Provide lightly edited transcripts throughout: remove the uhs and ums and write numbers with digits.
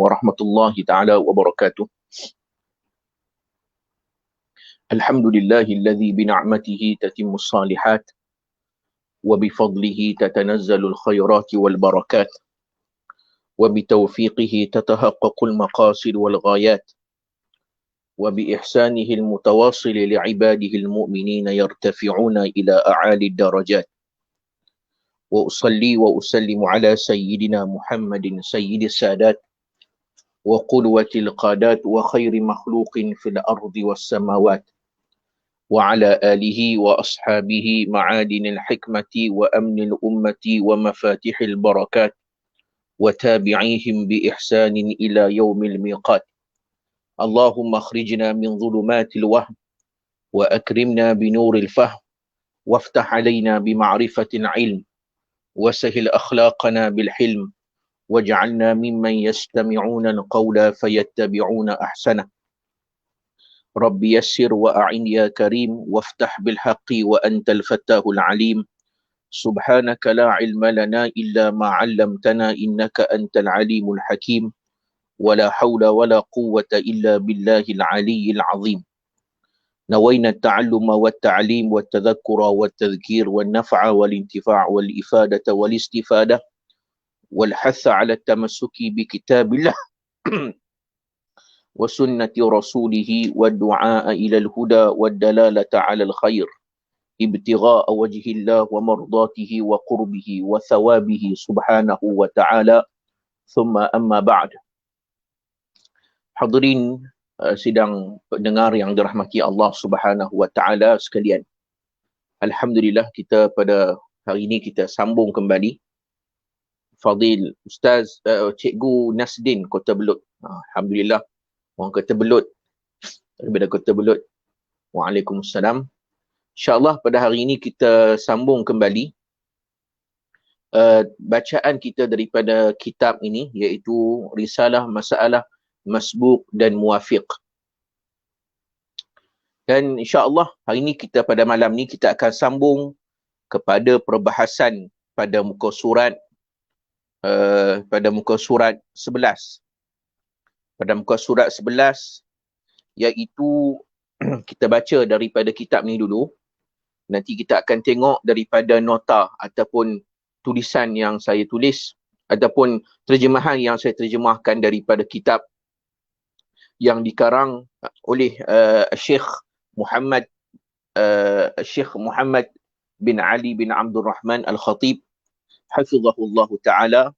warahmatullahi ta'ala wabarakatuh. Alhamdulillahilladzi bina'matihi tatimmus salihat wa bifadlihi tatanazzalul khairati wal barakat wa bitawfiqihi tatahaqqaqul maqasid wal ghayat wa biihsanihi al-mutawassil li'ibadihi al-mu'minina yartafi'una ila a'ali darajat. Wa usalli wa usallimu ala sayyidina Muhammadin sayyidis sadat wa qudwatil qadat wa khairi makhluqin fil ardi was samawat wa ala alihi wa ashabihi ma'adinil hikmati wa amnil ummati wa mafatihil barakat wa tabi'ihim bi ihsanin ila yaumil miqat. Allahumma akhrijna min dhulumatil wahm wa akrimna bi nuril fahm waftah alaina bi ma'rifatil ilm وسهل أخلاقنا بالحلم واجعلنا ممن يستمعون القول فيتبعون أحسنه. رب يسر وأعن يا كريم وافتح بالحق وأنت الفتاح العليم. سبحانك لا علم لنا إلا ما علمتنا إنك أنت العليم الحكيم. ولا حول ولا قوة إلا بالله العلي العظيم. نوينا التعلم والتعليم والتذكر والتذكير والنفع والانتفاع والإفادة والاستفادة والحث على التمسك بكتاب الله وسنة رسوله والدعاء إلى الهدى والدلالة على الخير ابتغاء وجه الله ومرضاته وقربه وثوابه سبحانه وتعالى. ثم أما بعد. Hadirin sidang pendengar yang dirahmati Allah Subhanahu wa taala sekalian. Alhamdulillah, kita pada hari ini kita sambung kembali Fadil Ustaz Cikgu Nasdin Kota Belud. Alhamdulillah, orang Kota Belud daripada Kota Belud. Waalaikumsalam. InsyaAllah pada hari ini kita sambung kembali bacaan kita daripada kitab ini, iaitu Risalah Masalah Masbuq dan Muwafiq. Dan insya-Allah hari ini kita pada malam ni kita akan sambung kepada perbahasan pada muka surat 11. Pada muka surat 11, iaitu kita baca daripada kitab ni dulu. Nanti kita akan tengok daripada nota ataupun tulisan yang saya tulis ataupun terjemahan yang saya terjemahkan daripada kitab yang dikarang oleh Syekh Muhammad bin Ali bin Abdul Rahman Al-Khatib hafizahullah ta'ala,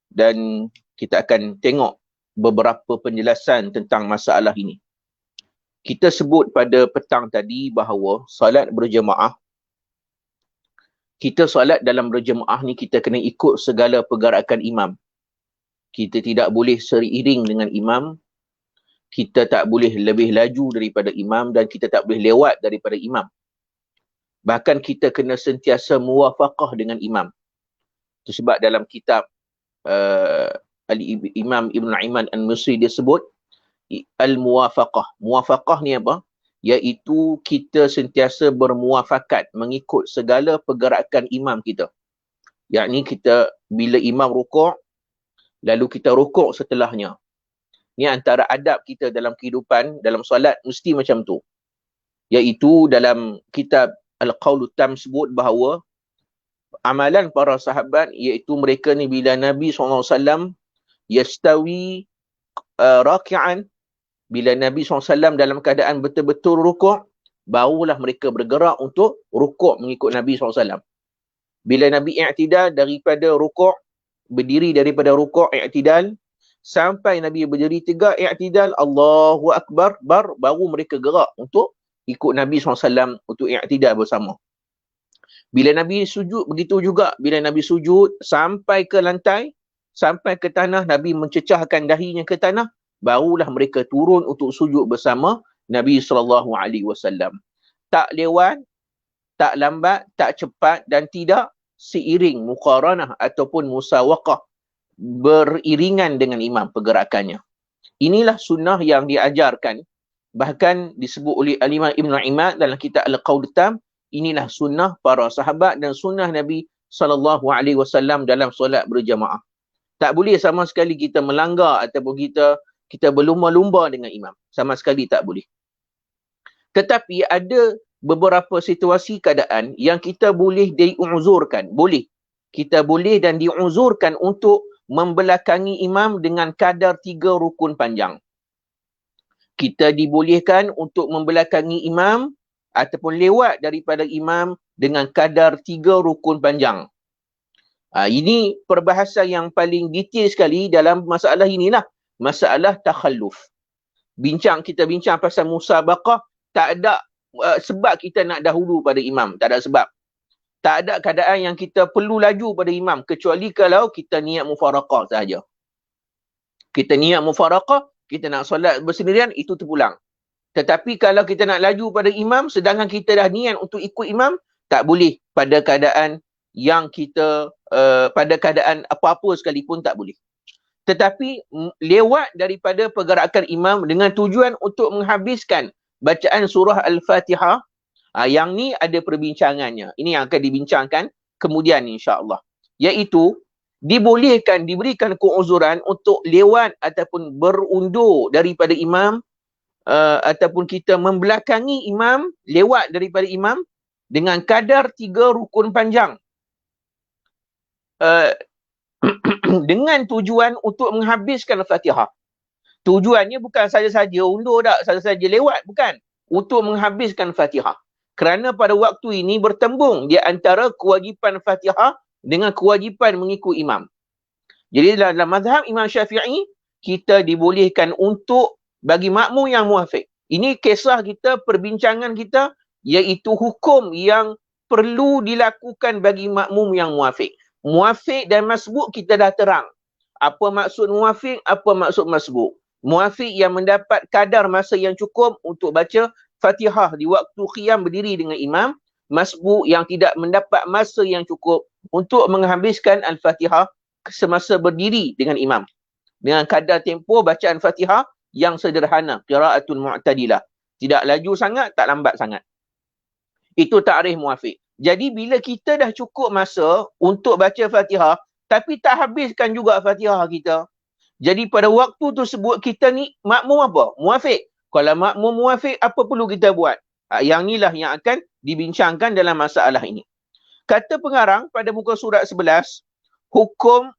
dan kita akan tengok beberapa penjelasan tentang masalah ini. Kita sebut pada petang tadi bahawa salat berjemaah, kita salat dalam berjemaah ni kita kena ikut segala pergerakan imam. Kita tidak boleh seiring dengan imam, kita tak boleh lebih laju daripada imam, dan kita tak boleh lewat daripada imam. Bahkan kita kena sentiasa muwafaqah dengan imam. Itu sebab dalam kitab Imam Ibn Aiman Al-Misri dia sebut Al-Muwafaqah. Muwafaqah ni apa? Iaitu kita sentiasa bermuafakat, mengikut segala pergerakan imam kita. Yakni kita bila imam rukuk, lalu kita rukuk setelahnya. Ni antara adab kita dalam kehidupan, dalam solat mesti macam tu. Iaitu dalam kitab Al-Qawlut Tam sebut bahawa amalan para sahabat, iaitu mereka ni bila Nabi SAW yastawi raki'an, bila Nabi SAW dalam keadaan betul-betul rukuk, barulah mereka bergerak untuk rukuk mengikut Nabi SAW. Bila Nabi i'tidal daripada rukuk, berdiri daripada rukuk i'tidal, sampai Nabi berdiri tegak i'tidal, Allahu Akbar, baru mereka gerak untuk ikut Nabi SAW untuk i'tidal bersama. Bila Nabi sujud, begitu juga. Bila Nabi sujud sampai ke lantai, sampai ke tanah, Nabi mencecahkan dahinya ke tanah, barulah mereka turun untuk sujud bersama Nabi SAW. Tak lewat, tak lambat, tak cepat, dan tidak seiring muqaranah ataupun musawaqah, beriringan dengan imam pergerakannya. Inilah sunnah yang diajarkan. Bahkan disebut oleh Al-Imam Ibn Aiman dalam kitab Al-Qawl Tam, inilah sunnah para sahabat dan sunnah Nabi SAW dalam solat berjamaah. Tak boleh sama sekali kita melanggar ataupun kita berlumba-lumba dengan imam. Sama sekali tak boleh. Tetapi ada beberapa situasi keadaan yang kita boleh diuzurkan. Boleh. Kita boleh dan diuzurkan untuk membelakangi imam dengan kadar 3 rukun panjang. Kita dibolehkan untuk membelakangi imam ataupun lewat daripada imam dengan kadar 3 rukun panjang. Ini perbahasan yang paling detail sekali dalam masalah inilah. Masalah takhalluf. Kita bincang pasal musabaqah, tak ada sebab kita nak dahulu pada imam. Tak ada sebab. Tak ada keadaan yang kita perlu laju pada imam. Kecuali kalau kita niat mufaraqah sahaja. Kita niat mufaraqah, kita nak solat bersendirian, itu terpulang. Tetapi kalau kita nak laju pada imam, sedangkan kita dah niat untuk ikut imam, tak boleh pada keadaan yang kita, pada keadaan apa-apa sekalipun tak boleh. Tetapi lewat daripada pergerakan imam dengan tujuan untuk menghabiskan bacaan surah Al-Fatihah, yang ni ada perbincangannya. Ini yang akan dibincangkan kemudian insya-Allah. Iaitu dibolehkan, diberikan keuzuran untuk lewat ataupun berundur daripada imam, ataupun kita membelakangi imam, lewat daripada imam dengan kadar 3 rukun panjang. Dengan tujuan untuk menghabiskan Fatihah. Tujuannya bukan saja-saja undur tak, saja-saja lewat, bukan. Untuk menghabiskan Fatihah. Kerana pada waktu ini bertembung di antara kewajipan Fatihah dengan kewajipan mengikut imam. Jadi dalam mazhab Imam Syafi'i, kita dibolehkan untuk bagi makmum yang muafiq. Ini kisah kita, perbincangan kita, iaitu hukum yang perlu dilakukan bagi makmum yang muafiq. Muafiq dan masbuk kita dah terang. Apa maksud muafiq, apa maksud masbuk. Muafiq yang mendapat kadar masa yang cukup untuk baca Fatihah di waktu qiyam berdiri dengan imam. Masbuk yang tidak mendapat masa yang cukup untuk menghabiskan Al-Fatihah semasa berdiri dengan imam. Dengan kadar tempoh bacaan Fatihah yang sederhana. Qira'atul mu'tadilah. Tidak laju sangat, tak lambat sangat. Itu ta'rif muafiq. Jadi bila kita dah cukup masa untuk baca Fatihah, tapi tak habiskan juga Fatihah kita. Jadi pada waktu tersebut kita ni makmum apa? Muafiq. Kalau makmum muafiq, apa perlu kita buat? Yang inilah yang akan dibincangkan dalam masalah ini. Kata pengarang pada muka surat 11, hukum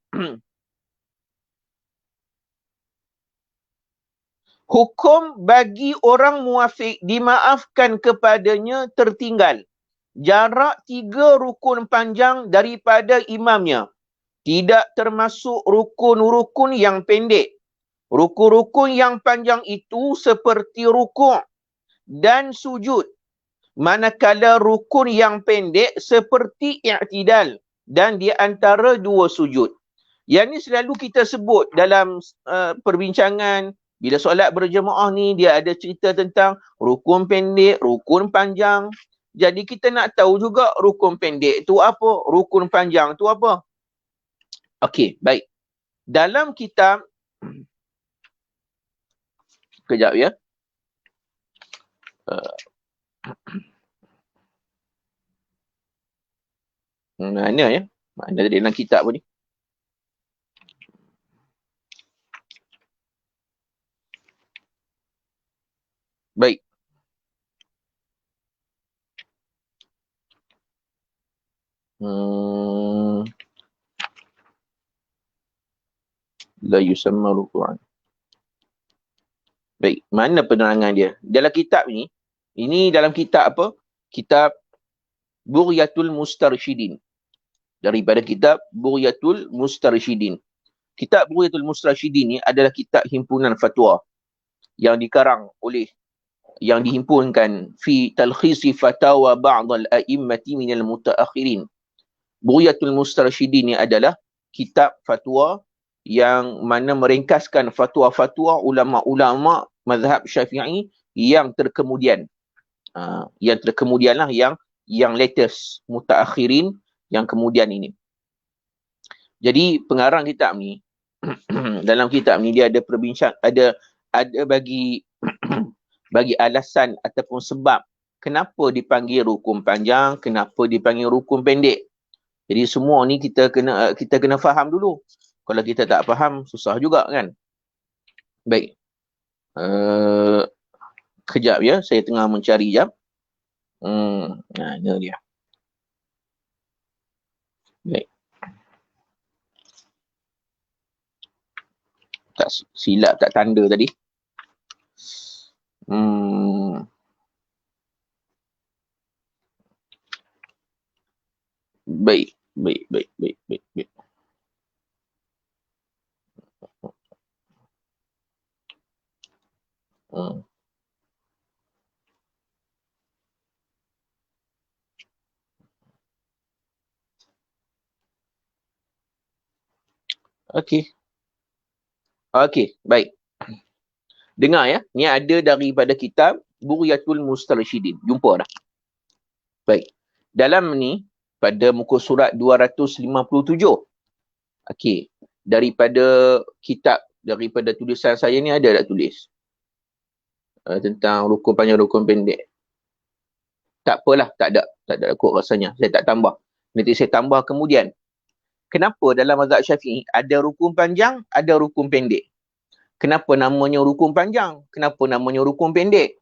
hukum bagi orang muafiq dimaafkan kepadanya tertinggal jarak 3 rukun panjang daripada imamnya. Tidak termasuk rukun-rukun yang pendek. Rukun-rukun yang panjang itu seperti rukuk dan sujud. Manakala rukun yang pendek seperti i'tidal dan di antara 2 sujud. Yang ni selalu kita sebut dalam perbincangan. Bila solat berjemaah ni, dia ada cerita tentang rukun pendek, rukun panjang. Jadi kita nak tahu juga rukun pendek tu apa, rukun panjang tu apa. Okey, baik. Dalam kitab, kejap ya. Mana ya? Mana tadi dalam kitab pun ni? Baik. La yusamma ruku'an. Baik, mana penerangan dia? Dalam kitab ni, ini dalam kitab apa? Kitab Bughyatul Mustarsyidin. Daripada kitab Bughyatul Mustarsyidin. Kitab Bughyatul Mustarsyidin ni adalah kitab himpunan fatwa yang dikarang oleh, yang dihimpunkan fi talkhisi fatawa ba'd al-a'immati minal mutaakhirin. Bughyatul Mustarsyidin ni adalah kitab fatwa yang mana meringkaskan fatwa-fatwa ulama-ulama mazhab Syafi'i yang terkemudian. Yang terkemudian lah, yang latest, mutaakhirin yang kemudian ini. Jadi pengarang kitab ni dalam kitab ni dia ada perbincang, ada bagi bagi alasan ataupun sebab kenapa dipanggil rukun panjang, kenapa dipanggil rukun pendek. Jadi semua ni kita kena faham dulu. Kalau kita tak faham, susah juga kan. Baik. Kejap ya, saya tengah mencari jap. Nah, ini dia. Baik. Tak silap tak tanda tadi. Baik. Okey, baik. Dengar ya, ni ada daripada kitab Bughyatul Mustarsyidin. Jumpa dah. Baik. Dalam ni, pada muka surat 257. Okey. Daripada kitab, daripada tulisan saya ni ada tak tulis? Tentang rukun panjang, rukun pendek. Tak apalah, tak ada kot rasanya. Saya tak tambah. Nanti saya tambah kemudian. Kenapa dalam mazhab Syafi'i ada rukun panjang, ada rukun pendek? Kenapa namanya rukun panjang? Kenapa namanya rukun pendek?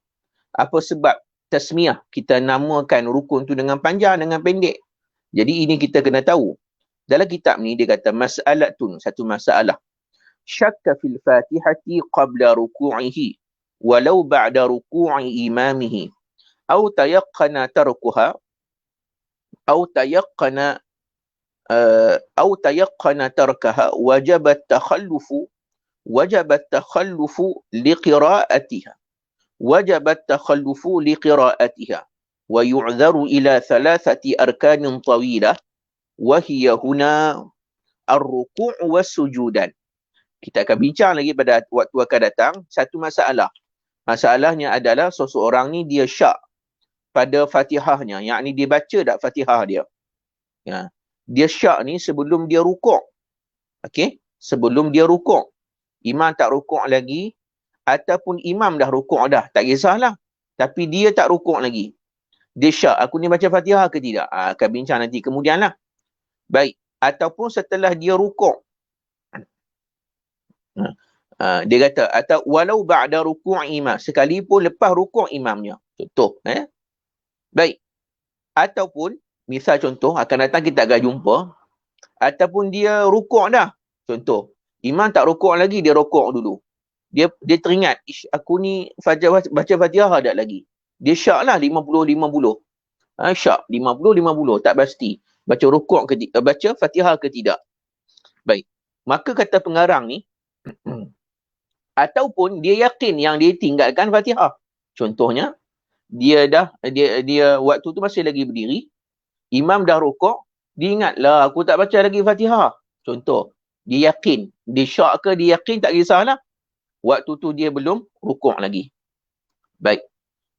Apa sebab tasmiyah kita namakan rukun tu dengan panjang, dengan pendek? Jadi ini kita kena tahu. Dalam kitab ni dia kata mas'alatun, satu masalah. Syakka fil fatihati qabla ruku'ihi walau ba'da ruku'i imamihi au tayaqqana tarkuha au tayaqqana tarkaha wajabat takhallufu liqira'atiha wa yu'dharu ila thalathati arkanin tawilah wa hiya huna ar-ruku' was-sujudan. Kita akan bincang lagi pada waktu akan datang satu masalah. Masalahnya adalah seseorang ni dia syak pada Fatihahnya, yakni dia baca tak Fatihah dia. Ya. Dia syak ni sebelum dia rukuk. Okey, sebelum dia rukuk. Imam tak rukuk lagi ataupun imam dah rukuk dah, tak kisahlah. Tapi dia tak rukuk lagi. Dia syak, aku ni baca Fatihah ke tidak? Akan bincang nanti kemudianlah. Baik, ataupun setelah dia rukuk. Dia kata atau walau ba'da ruku' imam, sekalipun lepas rukuk imamnya. Contoh, baik. Ataupun misal contoh akan datang kita akan jumpa, ataupun dia rukuk dah. Contoh, imam tak rukuk lagi, dia rukuk dulu. Dia teringat, aku ni baca Fatihah tak lagi. Dia syak lah 50-50. Syak 50-50, tak pasti. Baca rukuk ke baca Fatihah ke tidak. Baik. Maka kata pengarang ni, ataupun dia yakin yang dia tinggalkan Fatihah. Contohnya, dia waktu tu masih lagi berdiri, imam dah rukuk, dia ingatlah aku tak baca lagi Fatihah. Contoh, dia yakin, dia syak ke dia yakin tak kisahlah. Waktu tu dia belum rukuk lagi. Baik.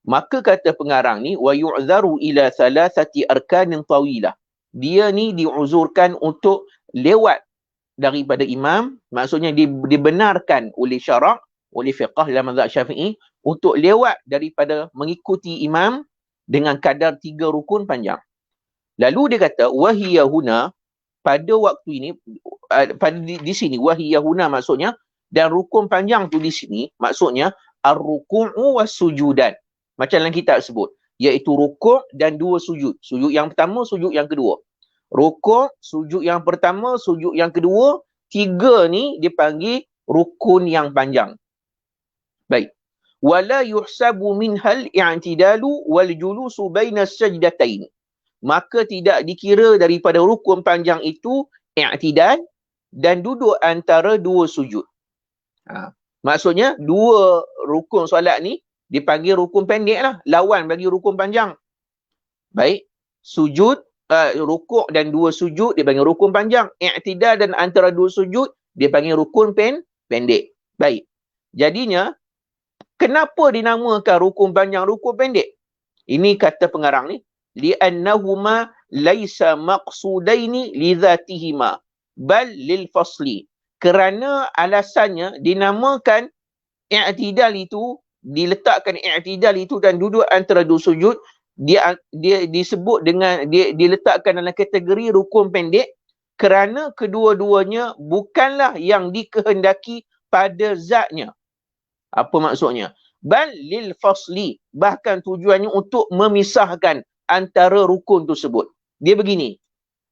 Maka kata pengarang ni wa yu'dharu ila thalathati arkanin tawilah. Dia ni diuzurkan untuk lewat daripada imam, maksudnya dibenarkan oleh syarak, oleh fiqh dalam mazhab Syafi'i untuk lewat daripada mengikuti imam dengan kadar 3 rukun panjang. Lalu dia kata wahiya huna, pada waktu ini pada di sini wahiya huna maksudnya, dan rukun panjang tu di sini maksudnya ar-ruku'u was-sujudan. Macam dalam kitab sebut, iaitu rukuk dan 2 sujud. Sujud yang pertama, sujud yang kedua. Rukuk, sujud yang pertama, sujud yang kedua, 3 ni dipanggil rukun yang panjang. Baik. Wala yuhsabu minhal i'tidalu wal julusu baina sajdatain. Maka tidak dikira daripada rukun panjang itu i'tidal dan duduk antara 2 sujud. Maksudnya 2 rukun solat ni dipanggil rukun pendek lah, lawan bagi rukun panjang. Baik, sujud, rukuk dan 2 sujud dipanggil rukun panjang. I'tidal dan antara 2 sujud dipanggil rukun pendek. Baik, jadinya kenapa dinamakan rukun panjang, rukun pendek? Ini kata pengarang ni, li'annahuma laisa maqsudaini lidzatihima bal lil fasli. Kerana alasannya dinamakan i'tidal itu, diletakkan i'tidal itu dan duduk antara 2 sujud, dia disebut dengan dia diletakkan dalam kategori rukun pendek kerana kedua-duanya bukanlah yang dikehendaki pada zatnya. Apa maksudnya? Bal lil fasli, bahkan tujuannya untuk memisahkan antara rukun tersebut. Dia begini,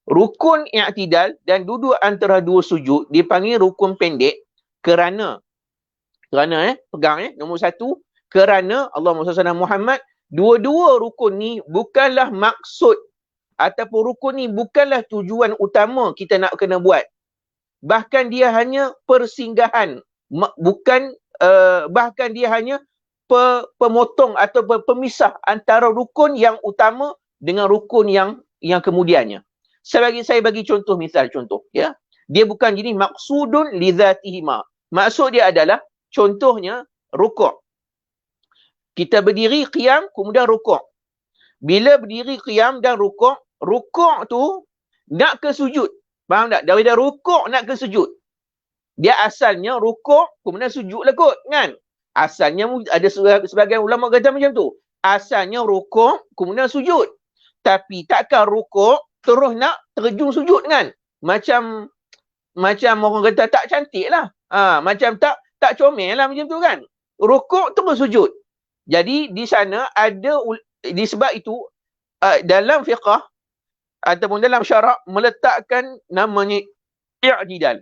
rukun i'tidal dan duduk antara dua sujud dipanggil rukun pendek kerana pegang nombor satu, kerana Allahumma salli ala Muhammad, dua-dua rukun ni bukanlah maksud ataupun rukun ni bukanlah tujuan utama kita nak kena buat. Bahkan dia hanya persinggahan, bahkan dia hanya pemotong atau pemisah antara rukun yang utama dengan rukun yang kemudiannya. Saya bagi contoh, misal contoh, ya. Dia bukan jadi maksudun li dzatihima. Maksud dia adalah contohnya rukuk. Kita berdiri qiyam kemudian rukuk. Bila berdiri qiyam dan rukuk tu nak ke sujud. Faham tak? Daripada rukuk nak ke sujud. Dia asalnya rukuk kemudian sujud lah kot, kan? Asalnya ada sebagian ulama kata macam tu. Asalnya rukuk kemudian sujud. Tapi takkan rukuk terus nak terjun sujud, kan? Macam orang kata tak cantik lah. Macam tak comel lah macam tu, kan? Rukuk terus sujud. Jadi di sana ada, disebab itu dalam fiqh ataupun dalam syarak meletakkan namanya i'tidal.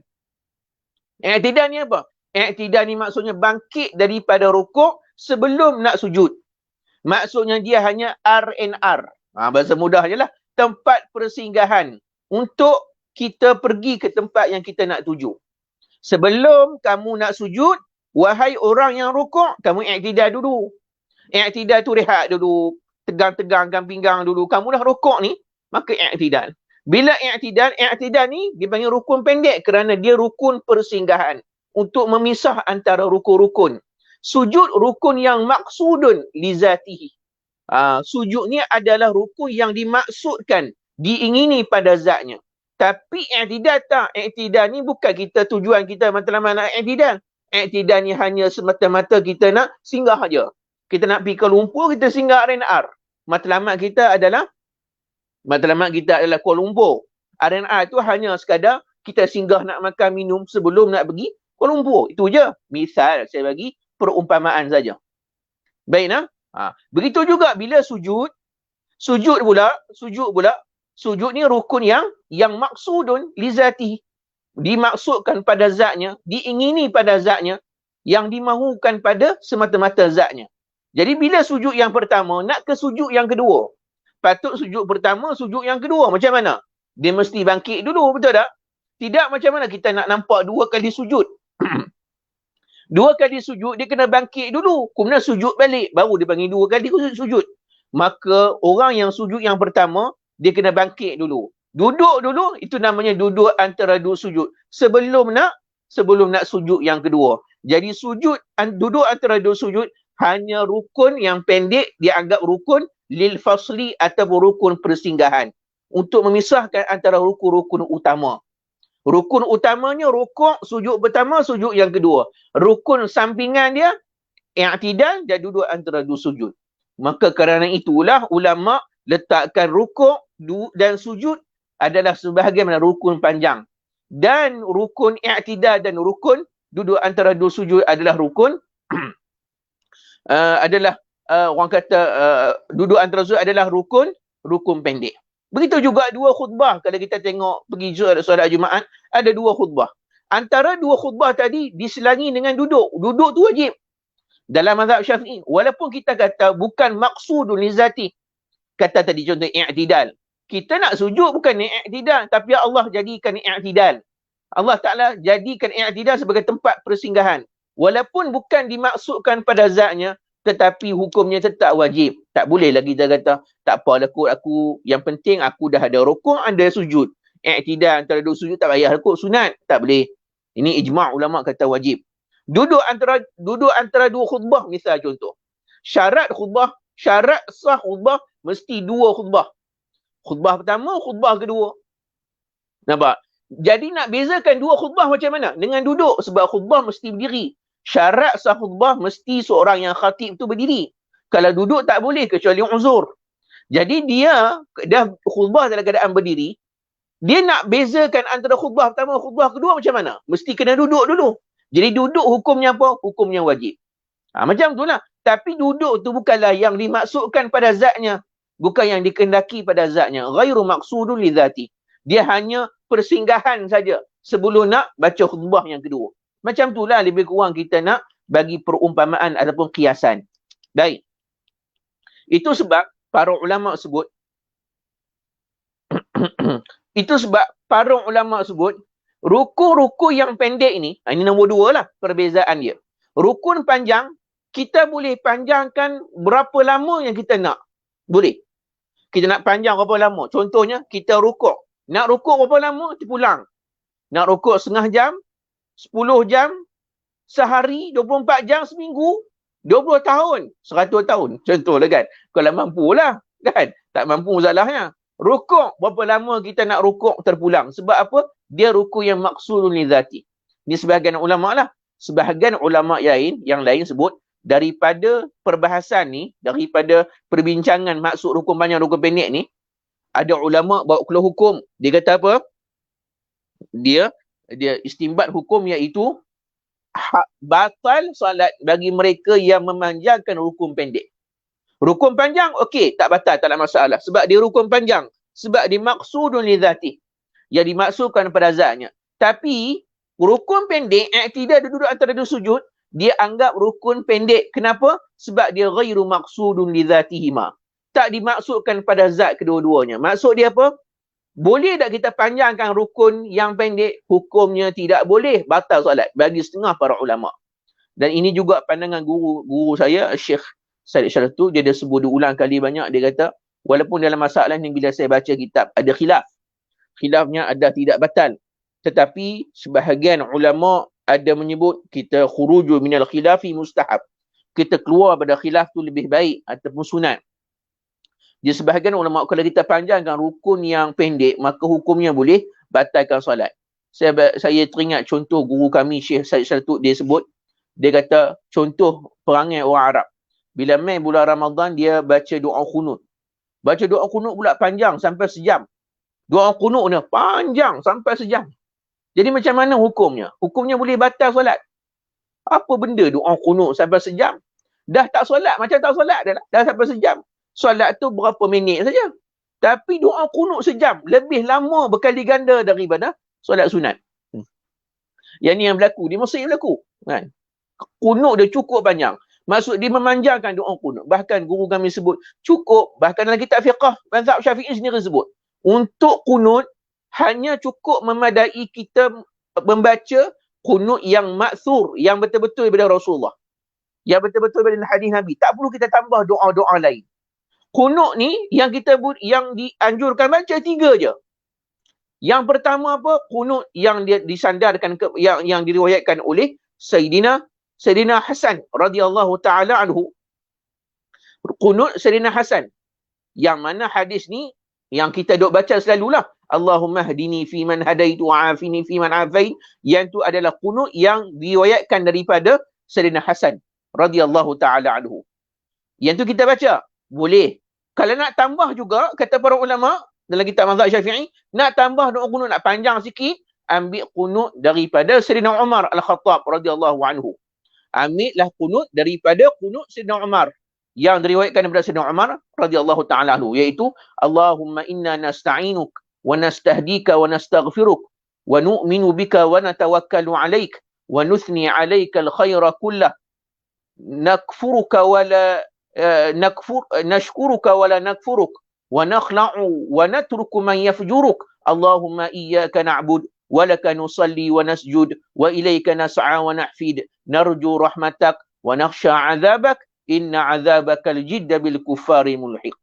I'tidal ni apa? I'tidal ni maksudnya bangkit daripada rukuk sebelum nak sujud. Maksudnya dia hanya R&R. Bahasa mudah je lah. Tempat persinggahan untuk kita pergi ke tempat yang kita nak tuju. Sebelum kamu nak sujud, wahai orang yang rukuk, kamu i'tidal dulu. I'tidal tu rehat dulu. Tegang-tegang pinggang dulu. Kamu dah rukuk ni, maka i'tidal. Bila i'tidal ni dipanggil rukun pendek kerana dia rukun persinggahan untuk memisah antara rukun-rukun. Sujud rukun yang maksudun li zatihi. Sujud ni adalah rukun yang dimaksudkan, diingini pada zatnya. Tapi i'tidal tak. I'tidal ni bukan tujuan kita matlamat nak i'tidal. I'tidal ni hanya semata-mata kita nak singgah aja. Kita nak pergi ke Lumpur, kita singgah R&R. Matlamat kita adalah Kuala Lumpur. R&R tu hanya sekadar kita singgah nak makan minum sebelum nak pergi Kuala Lumpur. Itu je. Misal saya bagi perumpamaan saja. Baik nah? Begitu juga bila sujud pula, sujud ni rukun yang maksudun li zati. Dimaksudkan pada zatnya, diingini pada zatnya, yang dimahukan pada semata-mata zatnya. Jadi bila sujud yang pertama nak ke sujud yang kedua, patut sujud pertama, sujud yang kedua. Macam mana? Dia mesti bangkit dulu, betul tak? Tidak macam mana kita nak nampak dua kali sujud. Dua kali sujud, dia kena bangkit dulu. Kemudian sujud balik. Baru dia panggil dua kali sujud. Maka orang yang sujud yang pertama, dia kena bangkit dulu. Duduk dulu, itu namanya duduk antara dua sujud. Sebelum nak sujud yang kedua. Jadi duduk antara dua sujud, hanya rukun yang pendek dianggap rukun lil fasli ataupun rukun persinggahan untuk memisahkan antara rukun-rukun utama. Rukun utamanya rukuk, sujud pertama, sujud yang kedua. Rukun sampingan dia i'tidal dan duduk antara dua sujud. Maka kerana itulah ulama letakkan rukuk dan sujud adalah sebahagian rukun panjang. Dan rukun i'tidal dan rukun duduk antara dua sujud adalah rukun orang kata duduk antara sujud adalah rukun pendek. Begitu juga dua khutbah. Kalau kita tengok pergi solat Jumaat, ada dua khutbah. Antara dua khutbah tadi diselangi dengan duduk. Duduk tu wajib. Dalam mazhab Syafi'i, walaupun kita kata bukan maksudun li zati. Kata tadi contoh i'tidal. Kita nak sujud bukan i'tidal, tapi Allah jadikan i'tidal. Allah Ta'ala jadikan i'tidal sebagai tempat persinggahan. Walaupun bukan dimaksudkan pada zatnya, tetapi hukumnya tetap wajib. Tak boleh lagi kita kata, tak apalah kot aku, yang penting aku dah ada rukuk, ada sujud. I'tidal antara dua sujud tak payah kot, sunat. Tak boleh. Ini ijma' ulama' kata wajib. Duduk antara dua khutbah, misal contoh. Syarat sah khutbah, mesti dua khutbah. Khutbah pertama, khutbah kedua. Nampak? Jadi nak bezakan dua khutbah macam mana? Dengan duduk. Sebab khutbah mesti berdiri. Syarat sah khutbah mesti seorang yang khatib tu berdiri. Kalau duduk tak boleh kecuali uzur. Jadi dia dah khutbah dalam keadaan berdiri. Dia nak bezakan antara khutbah pertama, khutbah kedua macam mana? Mesti kena duduk dulu. Jadi duduk hukumnya apa? Hukumnya wajib. Macam tu lah. Tapi duduk tu bukanlah yang dimaksudkan pada zatnya. Bukan yang dikendaki pada zatnya. Ghairu maksudun li zati. Dia hanya persinggahan saja sebelum nak baca khutbah yang kedua. Macam tu lah lebih kurang kita nak bagi perumpamaan ataupun kiasan. Baik. Itu sebab para ulama sebut rukun-rukun yang pendek ni, ini nombor 2 lah perbezaan dia. Rukun panjang, kita boleh panjangkan berapa lama yang kita nak. Boleh. Kita nak panjang berapa lama. Contohnya, kita rukuk. Nak rukuk berapa lama, terpulang. Nak rukuk setengah jam, 10 jam, sehari, 24 jam, seminggu, 20 tahun, 100 tahun. Contohlah kan. Kalau mampu lah. Kan? Tak mampu salahnya. Rukuk, berapa lama kita nak rukuk terpulang. Sebab apa? Dia rukuk yang maksudun li zati. Ini sebahagian ulama' lah. Sebahagian ulama' yang lain sebut, daripada perbahasan ni, daripada perbincangan maksud rukun panjang, rukun pendek ni, ada ulama' bawa keluar hukum. Dia kata apa? Dia istimbat hukum iaitu batal solat bagi mereka yang memanjangkan rukun pendek. Rukun panjang, okey, tak batal, tak ada masalah. Sebab dia rukun panjang. Sebab dia maksudun li zati. Yang dimaksudkan pada zatnya. Tapi, rukun pendek, i'tidal duduk antara dua sujud, dia anggap rukun pendek. Kenapa? Sebab dia ghairu maksudun li zatihima. Tak dimaksudkan pada zat kedua-duanya. Maksud dia apa? Boleh tak kita panjangkan rukun yang pendek? Hukumnya tidak boleh. Batal solat. Bagi setengah para ulama'. Dan ini juga pandangan guru saya, Syekh Said Syaratu, dia sebut ulang kali banyak. Dia kata, walaupun dalam masalah ni bila saya baca kitab, ada khilaf. Khilafnya ada tidak batal. Tetapi sebahagian ulama' ada menyebut kita khuruju minal khilafi mustahab. Kita keluar pada khilaf tu lebih baik ataupun sunat. Dia sebahagian ulama' kalau kita panjangkan rukun yang pendek, maka hukumnya boleh batalkan solat. Saya teringat contoh guru kami Syekh Said Syaratu, dia sebut, dia kata contoh perangai orang Arab. Bila main bulan Ramadan, dia baca doa qunut. Baca doa qunut pula panjang sampai sejam. Doa qunut ni panjang sampai sejam. Jadi macam mana hukumnya? Hukumnya boleh batal solat. Apa benda doa qunut sampai sejam? Dah tak solat, macam tak solat dah sampai sejam. Solat tu berapa minit saja. Tapi doa qunut sejam. Lebih lama berkali ganda daripada solat sunat. Yang ni yang berlaku. Di Mesir berlaku. Kan? Qunut dia cukup panjang. Maksud dia memanjangkan doa qunut. Bahkan guru kami sebut cukup, bahkan dalam kitab fiqh mazhab Syafi'i sendiri sebut, untuk qunut hanya cukup memadai kita membaca qunut yang maksur, yang betul-betul daripada Rasulullah, yang betul-betul daripada hadis Nabi. Tak perlu kita tambah doa-doa lain. Qunut ni yang yang dianjurkan baca 3 je. Yang pertama apa? Qunut yang dia disandarkan yang diriwayatkan oleh Sayyidina Hasan radhiyallahu ta'ala anhu. Qunut Sayyidina Hasan. Yang mana hadis ni yang kita duk baca selalulah. Allahumma hdini fi man hadaitu wa afini fi man afait. Yang tu adalah qunut yang diriwayatkan daripada Sayyidina Hasan radhiyallahu ta'ala anhu. Yang tu kita baca. Boleh. Kalau nak tambah juga, kata para ulama dalam kitab mazhab Syafi'i, nak tambah doa qunut, nak panjang sikit, ambil qunut daripada Sayyidina Umar Al-Khattab radhiyallahu anhu. Ambillah qunut daripada qunut Sayyidina Umar yang diriwayatkan daripada Sayyidina Umar radhiyallahu ta'ala anhu, iaitu Allahumma inna nasta'inuk wa nastahdika wa nastaghfiruk wa nu'minu bika wa natawakkalu 'alaik wa nuthni 'alaika al-khaira kullah nakfuruka wa la nashkuruka wa la nakfuruk wa nakhla'u wa natruku man yafjuruk Allahumma iyyaka na'bud wa laka nusalli wa nasjud wa ilayka nas'a wa nahfid narju rahmatak wa nakhsha 'adzabak inna 'adzabakal jidda bil kuffari mulhiq.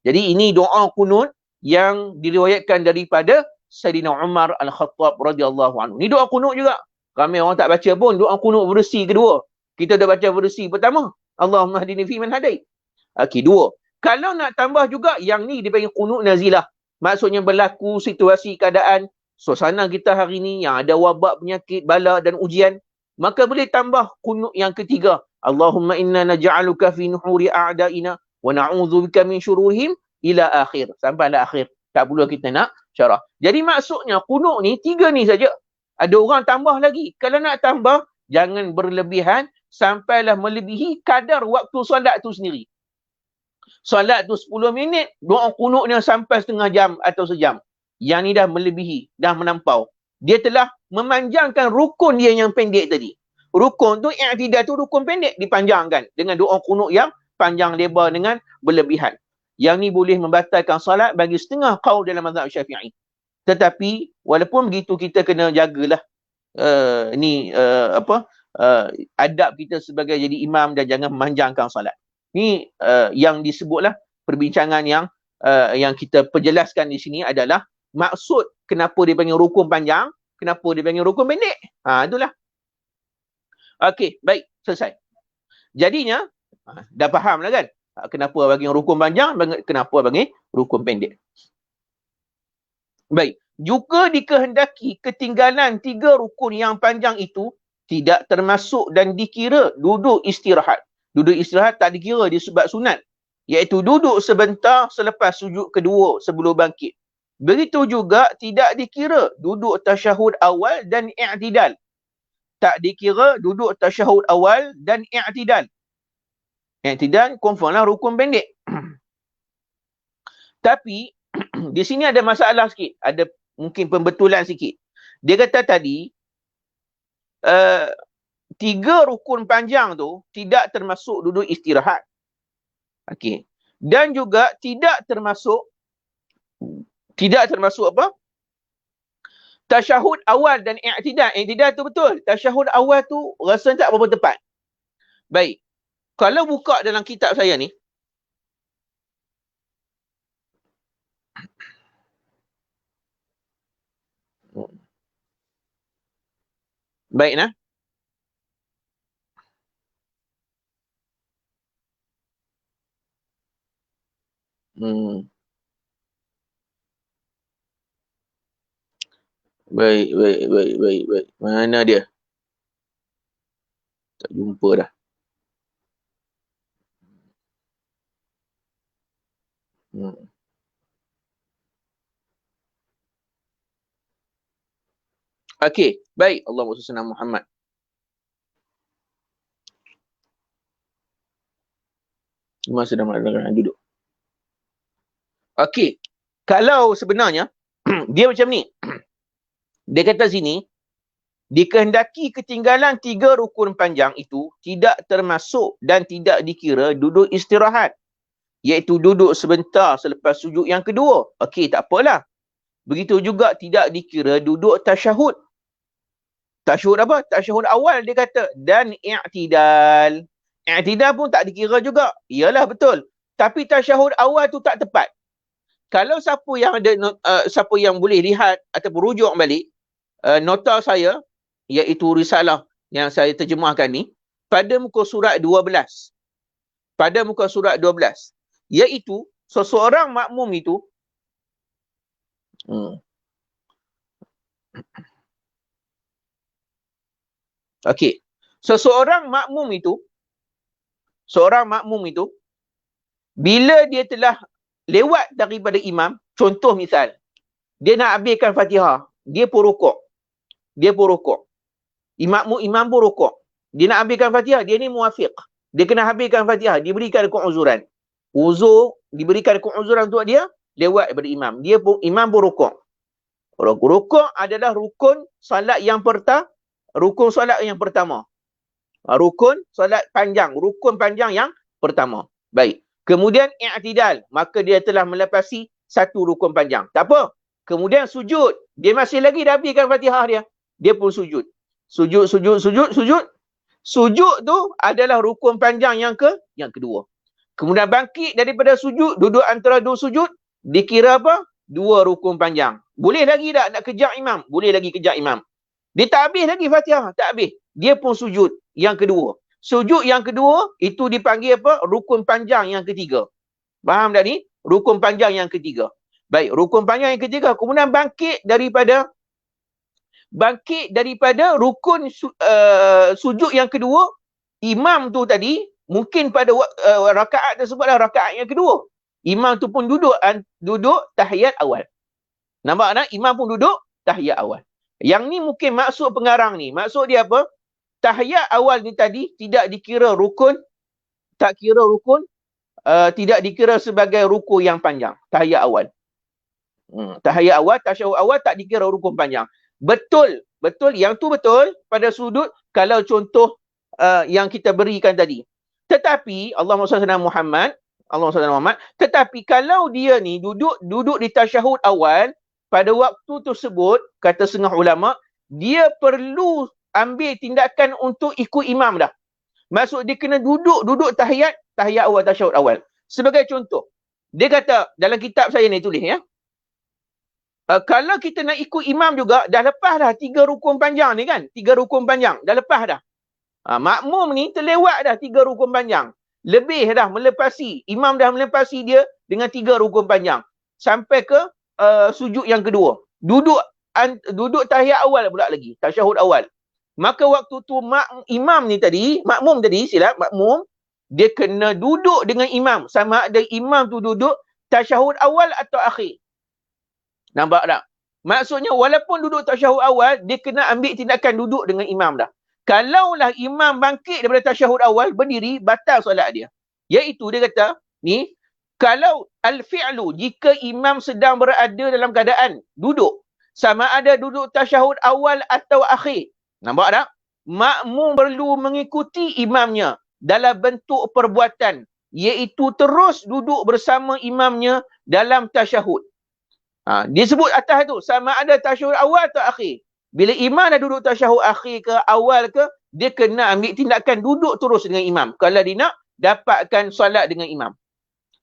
Jadi ini doa qunut yang diriwayatkan daripada Sayyidina Umar Al-Khattab radhiyallahu anhu. Ni doa qunut juga. Ramai orang tak baca pun doa qunut versi kedua. Kita dah baca versi pertama. Allahumma hdini fi man hadait. Okey, 2. Kalau nak tambah juga, yang ni dipanggil qunut nazilah. Maksudnya berlaku situasi keadaan suasana kita hari ni yang ada wabak, penyakit, bala dan ujian, maka boleh tambah qunut yang ketiga. Allahumma inna naj'aluka fi nuhuri a'daina wa na'udzubika min syururihim ila akhir. Sampailah akhir. Tak perlu kita nak syarah. Jadi maksudnya qunut ni 3 ni saja. Ada orang tambah lagi. Kalau nak tambah, jangan berlebihan sampailah melebihi kadar waktu solat tu sendiri. Solat tu 10 minit, doa qunutnya sampai setengah jam atau sejam. Yang ni dah melebihi, dah melampau. Dia telah memanjangkan rukun dia yang pendek tadi. Rukun tu, i'tidal tu rukun pendek, dipanjangkan dengan doa qunut yang panjang lebar dengan berlebihan. Yang ni boleh membatalkan salat bagi setengah qaul dalam mazhab Syafi'i. Tetapi walaupun begitu, kita kena jagalah adab kita sebagai jadi imam dan jangan memanjangkan salat. Ni yang disebutlah perbincangan yang kita perjelaskan di sini adalah maksud kenapa dia panggil rukun panjang, kenapa dia panggil rukun pendek. Itulah. Okey, baik, selesai. Jadinya dah faham lah kan kenapa bagi rukun panjang, kenapa bagi rukun pendek. Baik, juga dikehendaki ketinggalan 3 rukun yang panjang itu tidak termasuk dan dikira duduk istirahat. Duduk istirahat tak dikira disebab sunat, iaitu duduk sebentar selepas sujud kedua sebelum bangkit. Begitu juga tidak dikira duduk tasyahud awal dan i'tidal. Tak dikira duduk tasyahud awal dan i'tidal. I'tidal confirm lah rukun pendek. Tapi di sini ada masalah sikit, ada mungkin pembetulan sikit. Dia kata tadi 3 rukun panjang tu tidak termasuk duduk istirahat. Okey. Dan juga tidak termasuk apa? Tasyahud awal dan i'tidal. I'tidal tu betul. Tasyahud awal tu rasa tak berapa tepat. Baik. Kalau buka dalam kitab saya ni, baik nah. Baik. Mana dia? Tak jumpa dah. Okey, baik. Allahumma shalli ala Muhammad. Masa dah melakukan duduk. Okey. Kalau sebenarnya dia macam ni. Dia kata sini, dikehendaki ketinggalan 3 rukun panjang itu tidak termasuk dan tidak dikira duduk istirahat, iaitu duduk sebentar selepas sujud yang kedua. Okey, tak apalah. Begitu juga tidak dikira duduk tasyahud. Tasyahud apa? Tasyahud awal dia kata. Dan i'tidal. I'tidal pun tak dikira juga. Iyalah betul. Tapi tasyahud awal tu tak tepat. Kalau siapa yang ada siapa yang boleh lihat ataupun rujuk balik nota saya, iaitu risalah yang saya terjemahkan ni, pada muka surat 12. Pada muka surat 12. Iaitu seseorang makmum itu Okey. Seorang makmum itu bila dia telah lewat daripada imam, contoh misal dia nak habiskan Fatihah, dia pun rukuk. Imam pun rukuk. Dia nak habiskan Fatihah, dia ni muafiq. Dia kena habiskan Fatihah, diberikan keuzuran. Diberikan keuzuran untuk dia lewat daripada imam. Imam pun rukuk. Rukuk adalah rukun solat yang pertama. Rukun solat panjang yang pertama. Baik. Kemudian i'tidal, maka dia telah melepasi satu rukun panjang. Tak apa. Kemudian sujud. Dia masih lagi dah habiskan Fatihah dia. Dia pun sujud. Sujud. Sujud tu adalah rukun panjang yang kedua. Kemudian bangkit daripada sujud, duduk antara 2 sujud, dikira apa? 2 rukun panjang. Boleh lagi tak nak kejar imam? Boleh lagi kejar imam. Dia tak habis lagi Fatihah, tak habis. Dia pun sujud yang kedua. Sujud yang kedua itu dipanggil apa? Rukun panjang yang ketiga. Faham tak ni? Rukun panjang yang ketiga. Baik, rukun panjang yang ketiga. Kemudian bangkit daripada rukun sujud yang kedua. Imam tu tadi mungkin pada rakaat tersebutlah rakaat yang kedua. Imam tu pun duduk tahiyat awal. Nampak tak? Imam pun duduk tahiyat awal. Yang ni mungkin maksud pengarang ni. Maksud dia apa? Tahiyat awal ni tadi tidak dikira rukun, tak kira rukun, tidak dikira sebagai rukun yang panjang. Tahiyat awal. Tahiyat awal, tasyahud awal tak dikira rukun panjang. Betul. Yang tu betul pada sudut kalau contoh yang kita berikan tadi. Tetapi Allahumma salli ala Muhammad, tetapi kalau dia ni duduk di tasyahud awal, pada waktu tersebut, kata setengah ulama, dia perlu ambil tindakan untuk ikut imam dah. Maksud dia kena duduk tahiyat awal, tasyahud awal. Sebagai contoh, dia kata dalam kitab saya ni tulis ya. Kalau kita nak ikut imam juga, dah lepas dah 3 rukun panjang ni kan. 3 rukun panjang, dah lepas dah. Makmum ni terlewat dah 3 rukun panjang. Lebih dah melepasi. Imam dah melepasi dia dengan 3 rukun panjang. Sampai ke sujud yang kedua. Duduk tahiyat awal pula lagi. Tasyahud awal. Maka waktu tu makmum tadi, dia kena duduk dengan imam. Sama ada imam tu duduk tasyahud awal atau akhir. Nampak tak? Maksudnya walaupun duduk tasyahud awal, dia kena ambil tindakan duduk dengan imam dah. Kalaulah imam bangkit daripada tasyahud awal, berdiri, batal solat dia. Iaitu dia kata, ni, kalau al-fi'lu, jika imam sedang berada dalam keadaan duduk, sama ada duduk tasyahud awal atau akhir. Nampak tak? Makmum perlu mengikuti imamnya dalam bentuk perbuatan, iaitu terus duduk bersama imamnya dalam tasyahud. Dia sebut atas tu, sama ada tasyahud awal atau akhir. Bila imam dah duduk tasyahud akhir ke awal ke, dia kena ambil tindakan duduk terus dengan imam. Kalau dia nak dapatkan solat dengan imam.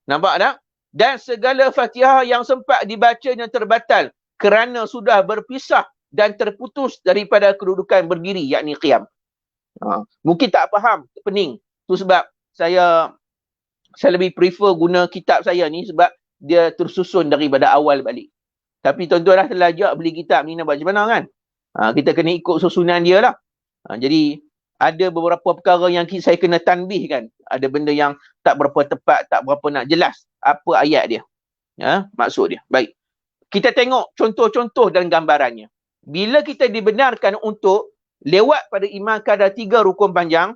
Nampak tak? Dan segala Fatihah yang sempat dibacanya terbatal kerana sudah berpisah dan terputus daripada kedudukan berdiri, yakni qiyam. Mungkin tak faham, pening. Tu sebab saya lebih prefer guna kitab saya ni sebab dia tersusun daripada awal balik. Tapi tuan-tuan dah terlajak beli kitab ni nak buat macam mana kan? Kita kena ikut susunan dia lah. Jadi ada beberapa perkara yang saya kena tanbih kan. Ada benda yang tak berapa tepat, tak berapa nak jelas apa ayat dia. Maksud dia. Baik. Kita tengok contoh-contoh dan gambarannya. Bila kita dibenarkan untuk lewat pada imam kadar 3 rukun panjang,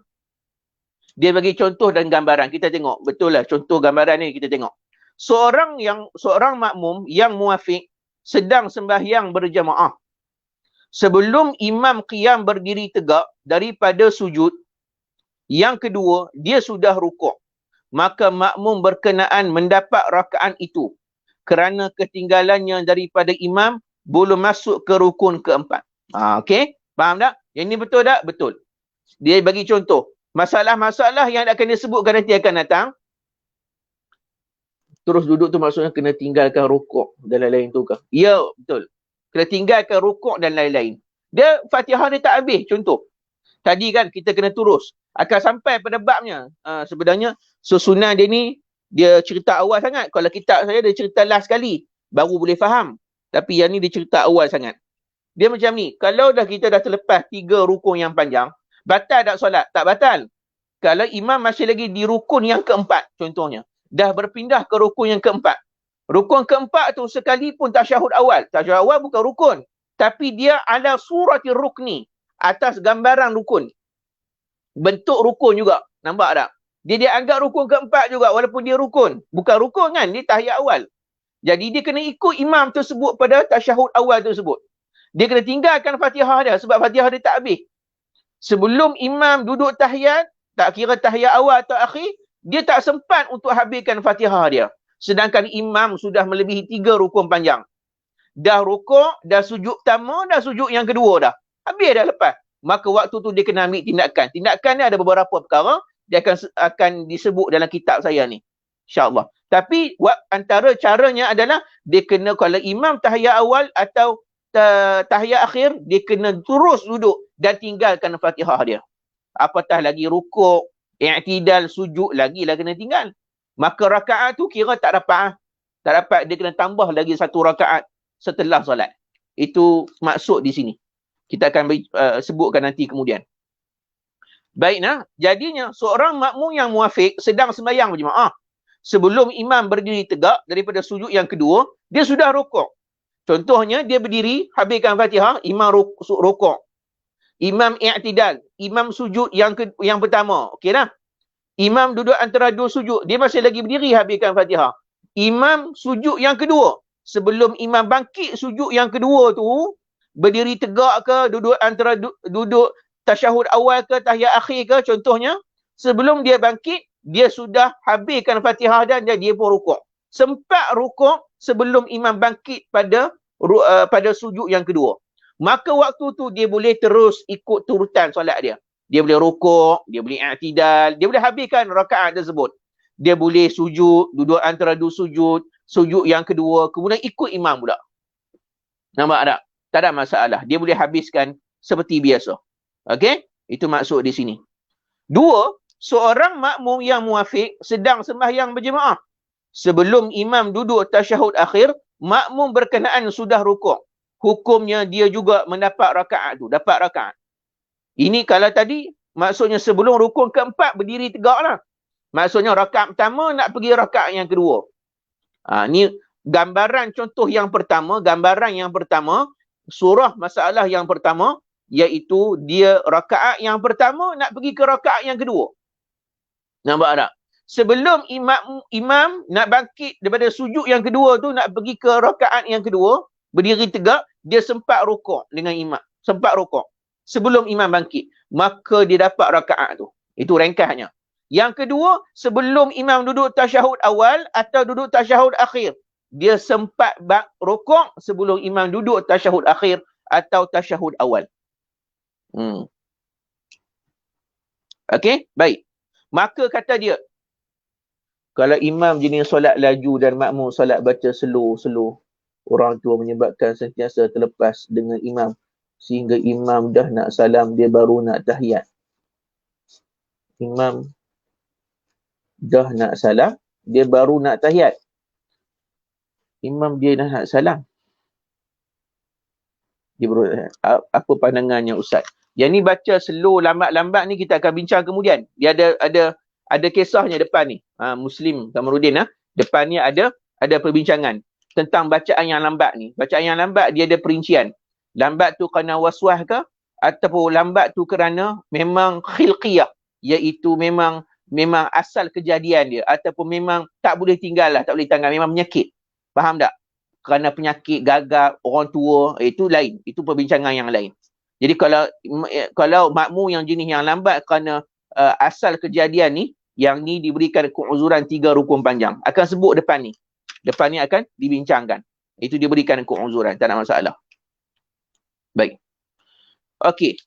dia bagi contoh dan gambaran. Kita tengok. Betul lah contoh gambaran ni kita tengok. Seorang makmum yang muafiq sedang sembahyang berjamaah. Sebelum imam qiyam berdiri tegak daripada sujud, yang kedua, dia sudah rukuk. Maka makmum berkenaan mendapat rakaat itu kerana ketinggalannya daripada imam belum masuk ke rukun keempat. Okey? Faham tak? Yang ni betul tak? Betul. Dia bagi contoh. Masalah-masalah yang akan disebutkan nanti akan datang. Terus duduk tu maksudnya kena tinggalkan rukuk dan lain-lain tu ke? Ya, betul. Kena tinggalkan rukuk dan lain-lain. Dia Fatihah dia tak habis, contoh. Tadi kan kita kena terus. Akan sampai pada babnya. Sebenarnya susunan dia ni, dia cerita awal sangat. Kalau kitab saya dia cerita last sekali. Baru boleh faham. Tapi yang ni dia cerita awal sangat. Dia macam ni. Kalau dah kita dah terlepas 3 rukun yang panjang, batal tak solat? Tak batal. Kalau imam masih lagi di rukun yang keempat, contohnya. Dah berpindah ke rukun yang keempat. Rukun keempat tu sekalipun tasyahud awal. Tasyahud awal bukan rukun. Tapi dia ala suratir rukni. Atas gambaran rukun. Bentuk rukun juga. Nampak tak? Dia anggap rukun keempat juga walaupun dia rukun. Bukan rukun kan? Dia tahiyat awal. Jadi dia kena ikut imam tersebut pada tasyahud awal tersebut. Dia kena tinggalkan Fatihah dia sebab Fatihah dia tak habis. Sebelum imam duduk tahiyat, tak kira tahiyat awal atau akhir, dia tak sempat untuk habiskan Fatihah dia. Sedangkan imam sudah melebihi 3 rukun panjang. Dah rukuk, dah sujud pertama, dah sujud yang kedua dah. Habis dah lepas. Maka waktu tu dia kena ambil tindakan. Tindakan ni ada beberapa perkara, dia akan disebut dalam kitab saya ni. InsyaAllah. Tapi antara caranya adalah, dia kena kalau imam tahiyat awal atau tahiyat akhir, dia kena terus duduk dan tinggalkan Fatihah dia. Apatah lagi rukuk, i'tidal, sujud lagi lah kena tinggal. Maka rakaat tu kira tak dapat. Tak dapat, dia kena tambah lagi 1 rakaat setelah solat. Itu maksud di sini. Kita akan sebutkan nanti kemudian. Baik nah, jadinya seorang makmum yang muafiq sedang sembahyang berjemaah. Sebelum imam berdiri tegak daripada sujud yang kedua, dia sudah rukuk. Contohnya dia berdiri, habiskan Fatihah, imam rukuk. Imam i'tidal, imam sujud yang pertama. Okey dah. Imam duduk antara dua sujud, dia masih lagi berdiri habiskan Fatihah. Imam sujud yang kedua. Sebelum imam bangkit sujud yang kedua tu, berdiri tegak ke, duduk antara duduk tasyahud awal ke, tahiyat akhir ke, contohnya, sebelum dia bangkit, dia sudah habiskan Fatihah dan dia pun rukuk. Sempat rukuk sebelum imam bangkit pada sujud yang kedua. Maka waktu tu dia boleh terus ikut turutan solat dia. Dia boleh rukuk, dia boleh i'tidal, dia boleh habiskan rakaat tersebut. Dia boleh sujud, duduk antara dua sujud, sujud yang kedua, kemudian ikut imam pula. Nampak tak? Tak ada masalah. Dia boleh habiskan seperti biasa. Okey? Itu maksud di sini. Dua, seorang makmum yang muafiq sedang sembahyang berjemaah. Sebelum imam duduk tasyahud akhir, makmum berkenaan sudah rukuk. Hukumnya dia juga mendapat rakaat tu, dapat rakaat. Ini kalau tadi, maksudnya sebelum rukun keempat, berdiri tegaklah. Maksudnya rakaat pertama nak pergi rakaat yang kedua. Ni gambaran contoh yang pertama, surah masalah yang pertama, iaitu dia rakaat yang pertama nak pergi ke rakaat yang kedua. Nampak tak? Sebelum imam nak bangkit daripada sujud yang kedua tu, nak pergi ke rakaat yang kedua, berdiri tegak, dia sempat rukuk dengan imam. Sempat rukuk. Sebelum imam bangkit. Maka dia dapat rakaat tu. Itu ringkasnya. Yang kedua, sebelum imam duduk tasyahud awal atau duduk tasyahud akhir. Dia sempat rukuk sebelum imam duduk tasyahud akhir atau tasyahud awal. Okey, baik. Maka kata dia, kalau imam jenis solat laju dan makmum solat baca slow, orang tua menyebabkan sentiasa terlepas dengan imam sehingga imam dah nak salam, dia baru nak tahiyat. Imam dah nak salam, dia baru nak tahiyat. Imam dia dah nak salam, dia baru. Apa pandangannya Ustaz? Yang ni baca slow, lambat-lambat ni kita akan bincang kemudian. Dia ada kisahnya depan ni. Muslim Kamarudin, depan ni ada perbincangan tentang bacaan yang lambat ni. Bacaan yang lambat dia ada perincian. Lambat tu kerana waswas ke, ataupun lambat tu kerana memang khilqiyah, iaitu memang asal kejadian dia, ataupun memang tak boleh tinggal lah, tak boleh tanggal, memang penyakit. Faham tak? Kerana penyakit, gagap, orang tua, itu lain. Itu perbincangan yang lain. Jadi kalau makmum yang jenis yang lambat kerana asal kejadian ni, yang ni diberikan keuzuran 3 rukun panjang. Akan sebut depan ni. Depan ni akan dibincangkan. Itu diberikan keuzuran, tak ada masalah. Baik. Okey,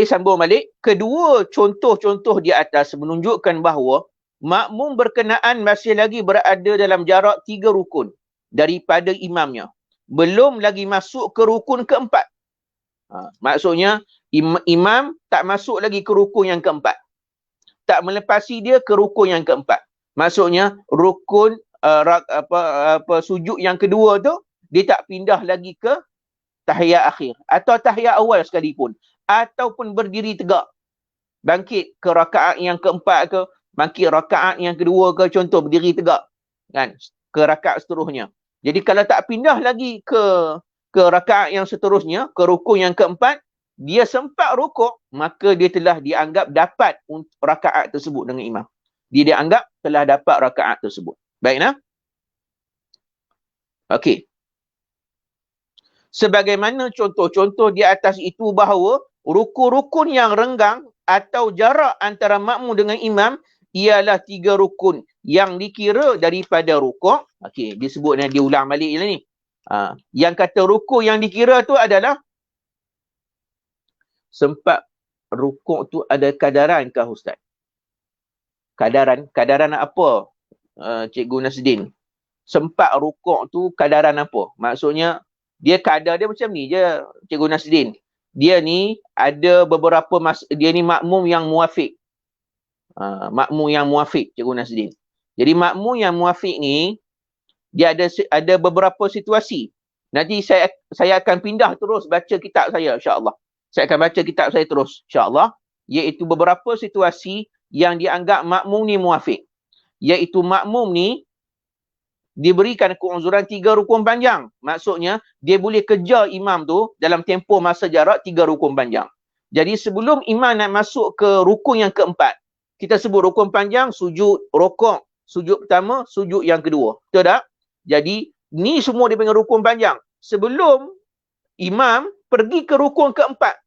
sambung balik. Kedua contoh-contoh di atas menunjukkan bahawa makmum berkenaan masih lagi berada dalam jarak 3 rukun daripada imamnya. Belum lagi masuk ke rukun keempat. Maksudnya imam tak masuk lagi ke rukun yang keempat. Tak melepasi dia ke rukun yang keempat. Maksudnya rukun sujud yang kedua tu dia tak pindah lagi ke tahiyat akhir atau tahiyat awal sekalipun, ataupun berdiri tegak bangkit ke rakaat yang keempat ke, bangkit rakaat yang kedua ke, contoh berdiri tegak kan ke rakaat seterusnya. Jadi kalau tak pindah lagi ke rakaat yang seterusnya, ke rukun yang keempat, dia sempat rukuk, maka dia telah dianggap dapat rakaat tersebut dengan imam. Dia dianggap telah dapat rakaat tersebut. Baiklah. Okey. Sebagaimana contoh-contoh di atas itu bahawa rukun-rukun yang renggang atau jarak antara makmum dengan imam ialah 3 rukun yang dikira daripada rukuk. Okey, disebutnya dia ulang balik ni. Yang kata rukun yang dikira tu adalah sempat rukuk tu ada kadaran kah Ustaz? Kadaran apa? Cikgu Nasdin. Sempat rukuk tu kadaran apa? Maksudnya dia kadar dia macam ni je Cikgu Nasdin. Dia ni ada beberapa dia ni makmum yang muafiq. Makmum yang muafiq Cikgu Nasdin. Jadi makmum yang muafiq ni dia ada beberapa situasi. Nanti saya akan pindah terus baca kitab saya insya-Allah. Saya akan baca kitab saya terus insya-Allah, iaitu beberapa situasi yang dianggap makmum ni muafiq. Iaitu makmum ni diberikan keuzuran 3 rukun panjang. Maksudnya, dia boleh kejar imam tu dalam tempoh masa jarak 3 rukun panjang. Jadi sebelum imam nak masuk ke rukun yang keempat, kita sebut rukun panjang, sujud, rokok, sujud pertama, sujud yang kedua. Betul tak? Jadi, ni semua dia panggil rukun panjang. Sebelum imam pergi ke rukun keempat.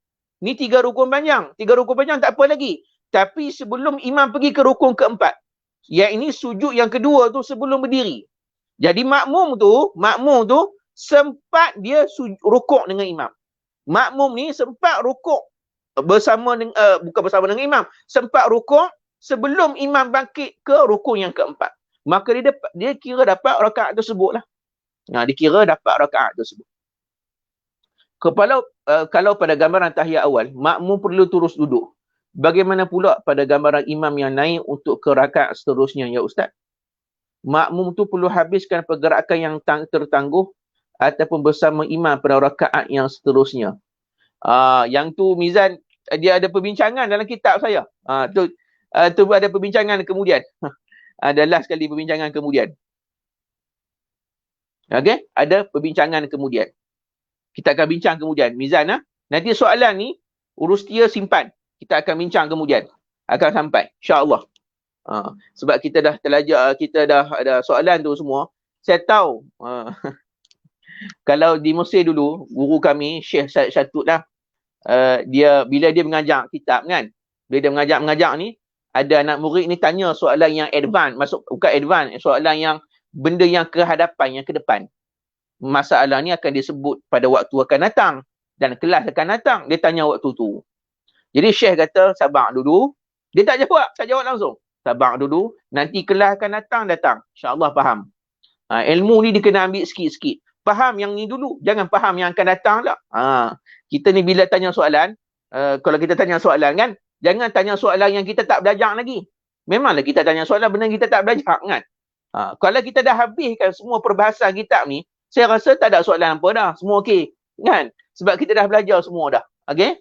Ni 3 rukun panjang. 3 rukun panjang tak apa lagi. Tapi sebelum imam pergi ke rukun keempat, yang ini sujud yang kedua tu sebelum berdiri. Jadi makmum tu sempat dia rukuk dengan imam. Makmum ni sempat rukuk bersama dengan bukan bersama dengan imam, sempat rukuk sebelum imam bangkit ke rukun yang keempat. Maka dia kira dapat rakaat tersebut lah. Dia kira dapat rakaat tersebut. Kalau pada gambaran tahiyat awal, makmum perlu terus duduk. Bagaimana pula pada gambaran imam yang naik untuk ke rakaat seterusnya, ya Ustaz? Makmum tu perlu habiskan pergerakan yang tertangguh ataupun bersama imam pada rakaat yang seterusnya. Yang tu Mizan, dia ada perbincangan dalam kitab saya. Tu ada perbincangan kemudian. Ada last kali perbincangan kemudian. Okey, ada perbincangan kemudian. Kita akan bincang kemudian. Mizan, nanti soalan ni urus dia simpan. Kita akan bincang kemudian. Akan sampai, insya-Allah. Sebab kita dah terlajar, kita dah ada soalan tu semua. Saya tahu kalau di Mesir dulu, guru kami Syekh Syed Syatut lah, bila dia mengajar kitab kan, bila dia mengajar ni, ada anak murid ni tanya soalan yang advance, bukan advance, soalan yang benda yang ke hadapan, yang ke depan. Masalah ni akan disebut pada waktu akan datang dan kelas akan datang. Dia tanya waktu tu. Jadi Syekh kata sabar dulu. Dia tak jawab, saya jawab langsung. Sabar dulu, nanti kelas akan datang. InsyaAllah faham. Ilmu ni dia kena ambil sikit-sikit. Faham yang ni dulu, jangan faham yang akan datang tak. Kita ni bila tanya soalan, kalau kita tanya soalan kan, jangan tanya soalan yang kita tak belajar lagi. Memanglah kita tanya soalan benda kita tak belajar kan. Kalau kita dah habiskan semua perbahasan kitab ni, saya rasa tak ada soalan apa dah, semua okey kan. Sebab kita dah belajar semua dah. Okey?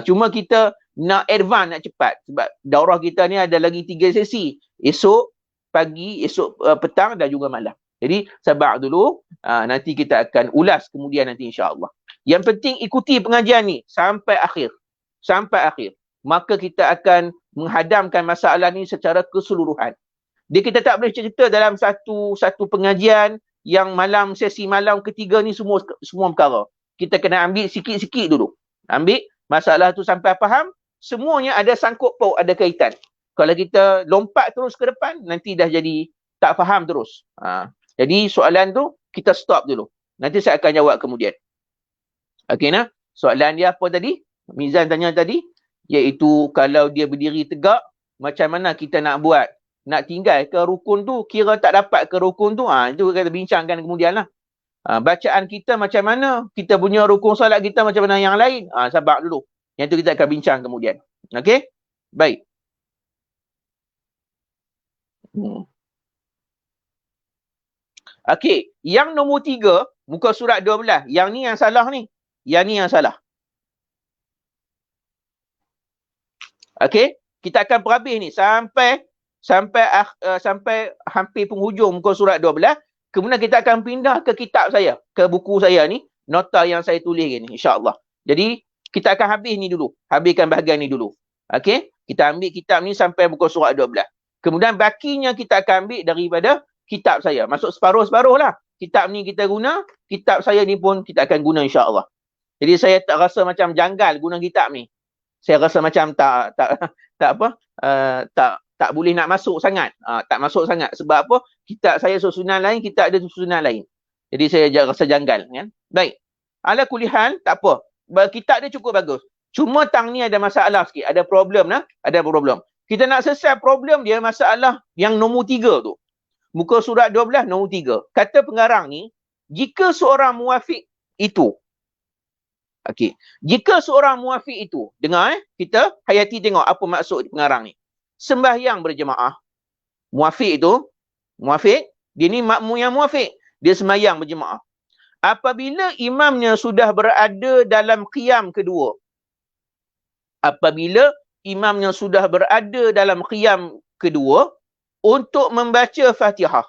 Cuma kita nak advance, nak cepat. Sebab daurah kita ni ada lagi 3 sesi. Esok pagi, esok petang dan juga malam. Jadi sabar dulu. Nanti kita akan ulas kemudian nanti insya-Allah. Yang penting ikuti pengajian ni sampai akhir. Sampai akhir. Maka kita akan menghadamkan masalah ni secara keseluruhan. Kita tak boleh cerita dalam satu pengajian yang sesi malam ketiga ni semua perkara. Kita kena ambil sikit-sikit dulu. Ambil masalah tu sampai faham. Semuanya ada sangkut paut, ada kaitan. Kalau kita lompat terus ke depan, nanti dah jadi tak faham terus. Jadi soalan tu kita stop dulu. Nanti saya akan jawab kemudian. Okey nah? Soalan dia apa tadi? Mizan tanya tadi, iaitu kalau dia berdiri tegak, macam mana kita nak buat? Nak tinggal ke rukun tu, kira tak dapat ke rukun tu, itu kita bincangkan kemudian lah. Bacaan kita macam mana? Kita punya rukun solat kita macam mana yang lain? Sabar dulu. Yang tu kita akan bincang kemudian. Okey? Baik. Okey. Yang nombor 3, muka surat 12. Yang ni yang salah ni. Yang ni yang salah. Okey? Kita akan berhabis ni sampai hampir penghujung muka surat 12. Kemudian kita akan pindah ke kitab saya, ke buku saya ni, nota yang saya tulis ni, insya-Allah. Jadi kita akan habis ni dulu. Habiskan bahagian ni dulu. Okey? Kita ambil kitab ni sampai muka surat 12. Kemudian bakinya kita akan ambil daripada kitab saya. Masuk separuh-separuh lah. Kitab ni kita guna, kitab saya ni pun kita akan guna insya-Allah. Jadi saya tak rasa macam janggal guna kitab ni. Saya rasa macam tak boleh nak masuk sangat. Tak masuk sangat. Sebab apa? Kitab saya susunan lain, kitab ada susunan lain. Jadi saya rasa janggal. Kan? Baik. Ala kulihan, tak apa. Kitab dia cukup bagus. Cuma tang ni ada masalah sikit. Ada problem lah. Ada problem. Kita nak selesai problem dia, masalah yang nombor 3 tu. Muka surat 12, nombor 3. Kata pengarang ni, jika seorang muwafiq itu. Okey. Jika seorang muwafiq itu. Dengar kita hayati tengok apa maksud pengarang ni. Sembahyang berjemaah. Muwafiq itu. Muwafiq. Dia ni makmum yang muwafiq. Dia sembahyang berjemaah. Apabila imamnya sudah berada dalam qiyam kedua. Apabila imamnya sudah berada dalam qiyam kedua untuk membaca Fatihah.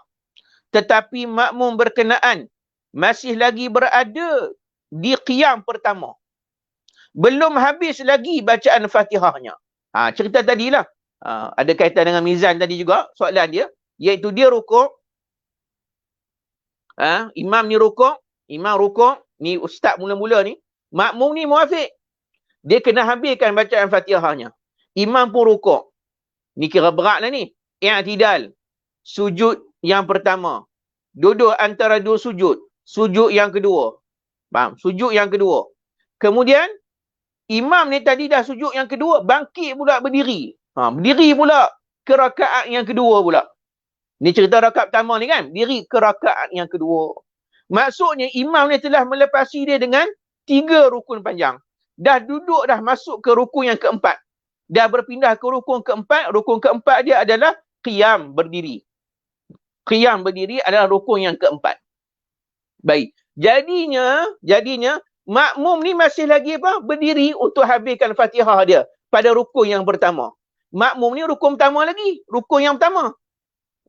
tetapi makmum berkenaan masih lagi berada di qiyam pertama. Belum habis lagi bacaan Fatihahnya. Cerita tadilah. Ada kaitan dengan mizan tadi juga, soalan dia. Iaitu dia rukuk. Imam ni rukuk. Ni ustaz mula-mula ni. Makmum ni muafiq. Dia kena habiskan bacaan Fatihahnya. Imam pun rukuk. Ni kira berat lah ni. I'tidal. Sujud yang pertama. Duduk antara dua sujud. Sujud yang kedua. Faham? Sujud yang kedua. Kemudian, imam ni tadi dah sujud yang kedua, bangkit pula berdiri. Berdiri pula ke rakaat yang kedua pula. Ni cerita rakaat pertama ni kan. Diri ke rakaat yang kedua. Maksudnya, imam ni telah melepasi dia dengan 3 rukun panjang. Dah duduk dah masuk ke rukun yang keempat. Dah berpindah ke rukun keempat. Rukun keempat dia adalah qiyam berdiri. Qiyam berdiri adalah rukun yang keempat. Baik. Jadinya makmum ni masih lagi berdiri untuk habiskan Fatihah dia pada rukun yang pertama. Makmum ni rukun pertama lagi. Rukun yang pertama.